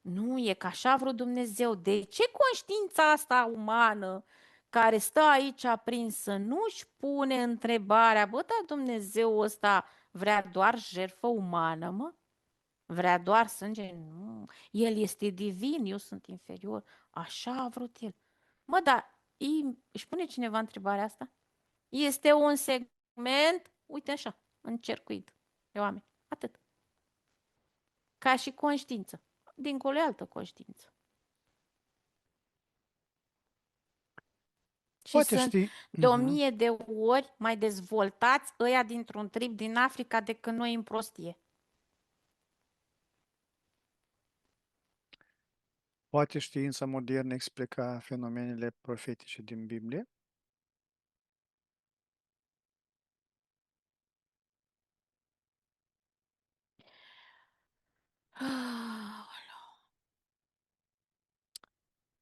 nu e că așa vrut Dumnezeu. De ce conștiința asta umană care stă aici aprinsă nu-și pune întrebarea, bă, dar Dumnezeu ăsta vrea doar jertfă umană, mă? Vrea doar sânge? Nu. El este divin, eu sunt inferior. Așa a vrut el. Mă, dar își pune cineva întrebarea asta? Este un segment, uite așa, încercuit de oameni. Atât. Ca și conștiință. Dincolo e altă conștiință. Și Poate sunt ști, de 1000 de ori mai dezvoltați ăia dintr-un trip din Africa decât noi în prostie. poate știința modernă explica fenomenele profetice din Biblie?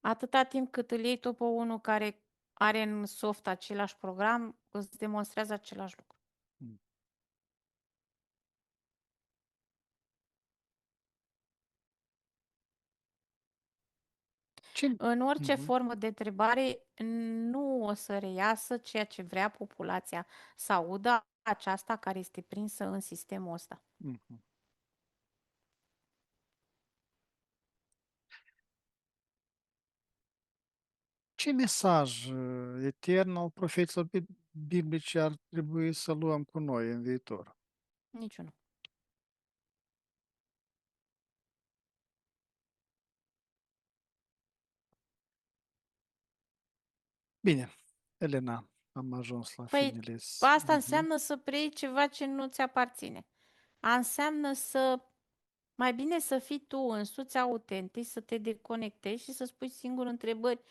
Atâta timp cât îl iei tu pe unul care are în soft același program, îți demonstrează același lucru. Mm. Ce? În orice Mhm. formă de întrebare, nu o să reiasă ceea ce vrea populația să audă aceasta care este prinsă în sistemul ăsta. Mhm. Ce mesaj etern al profeților biblici ar trebui să luăm cu noi în viitor? Niciunul. Bine, Elena, am ajuns la Păi finele. asta Mhm. înseamnă să preiei ceva ce nu ți aparține. Înseamnă să mai bine să fii tu însuți autentic, să te deconectezi și să spui singur întrebări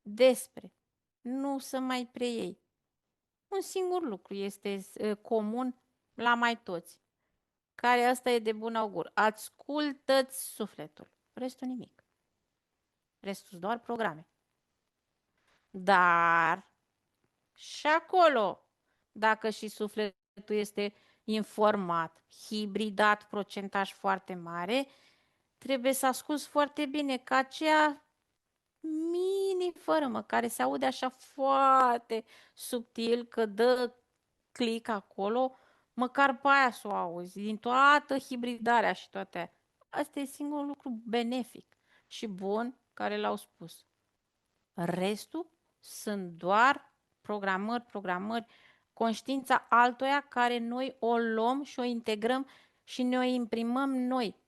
despre. Nu să mai preiei. Un singur lucru este comun la mai toți, care asta e de bun augur. Ascultă-ți sufletul. Restul nimic. Restul doar programe. Dar și acolo, dacă și sufletul este informat, hibridat, procentaj foarte mare, trebuie să asculți foarte bine că aceea mini-fărâmă care se aude așa foarte subtil că dă click acolo, măcar pe aia să o auzi, din toată hibridarea și toate. Asta e singurul lucru benefic și bun care l-au spus. Restul sunt doar programări, conștiința altoia care noi o luăm și o integrăm și ne o imprimăm noi.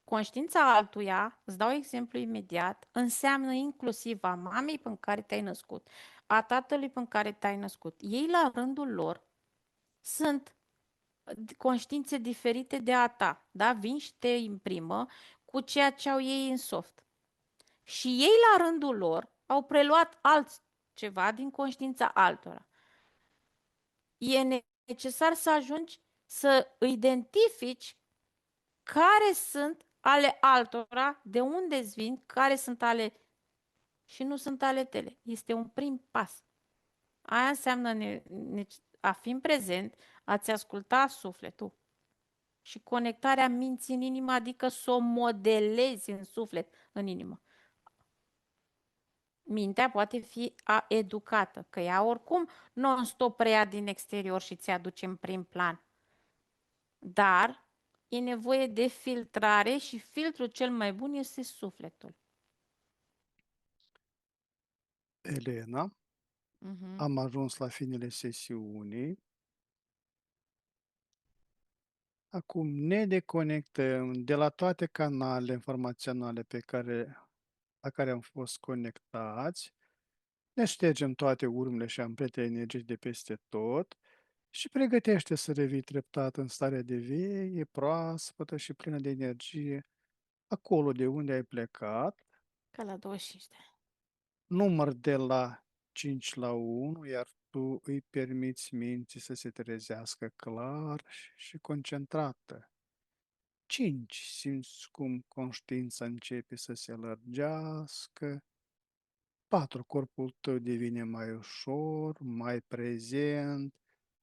Conștiința altuia, îți dau exemplu imediat, înseamnă inclusiv a mamei pe care te-ai născut, a tatălui pe care te-ai născut. Ei, la rândul lor, sunt conștiințe diferite de a ta, da? Vin și te imprimă cu ceea ce au ei în soft. Și ei, la rândul lor, au preluat altceva din conștiința altora. E necesar să ajungi să identifici care sunt ale altora, de unde îți vin, care sunt ale și nu sunt ale tale. Este un prim pas. Aia înseamnă a fi în prezent, a-ți asculta sufletul și conectarea minții în inimă, adică să o modelezi în suflet, în inimă. Mintea poate fi educată, că ea oricum non-stop preia din exterior și ți aduce în prim plan. Dar e nevoie de filtrare și filtrul cel mai bun este sufletul. Elena, Mhm. am ajuns la finele sesiunii. Acum ne deconectăm de la toate canalele informaționale la care am fost conectați, ne ștergem toate urmele și amprente energiei de peste tot și pregătește să revii treptat în starea de veche, proaspătă și plină de energie, acolo de unde ai plecat, Ca la 25 de ani. număr de la 5 la 1, iar tu îi permiți minții să se trezească clar și concentrată. 5. Simți cum conștiința începe să se lărgească. 4. Corpul tău devine mai ușor, mai prezent.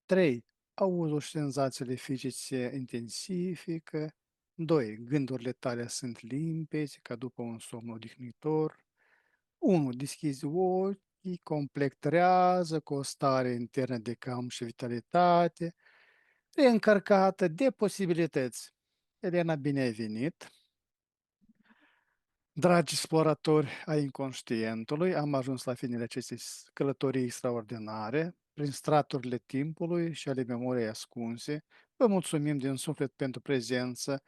3. Auzul și senzațiile fizice se intensifică. 2. Gândurile tale sunt limpezi, ca după un somn odihnitor. 1. Deschizi ochii, complet trează, cu o stare internă de calm și vitalitate, reîncărcată de posibilități. Elena, bine ai venit! Dragi exploratori ai inconștientului, am ajuns la finele acestei călătorii extraordinare, prin straturile timpului și ale memoriei ascunse. Vă mulțumim din suflet pentru prezență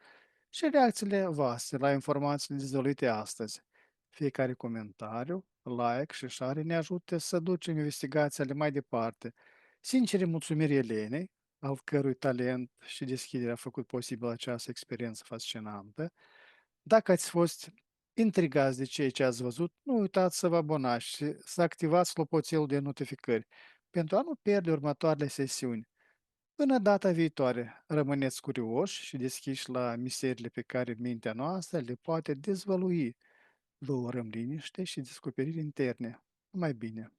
și reacțiile voastre la informațiile dezvăluite astăzi. Fiecare comentariu, like și share ne ajută să ducem investigațiile mai departe. Sincere mulțumiri Elenei, al cărui talent și deschidere a făcut posibil această experiență fascinantă. Dacă ați fost intrigați de ceea ce ați văzut, nu uitați să vă abonați și să activați clopoțelul de notificări pentru a nu pierde următoarele sesiuni. Până data viitoare, rămâneți curioși și deschiși la misterile pe care mintea noastră le poate dezvălui. Vă urăm liniște și descoperiri interne. Mai bine!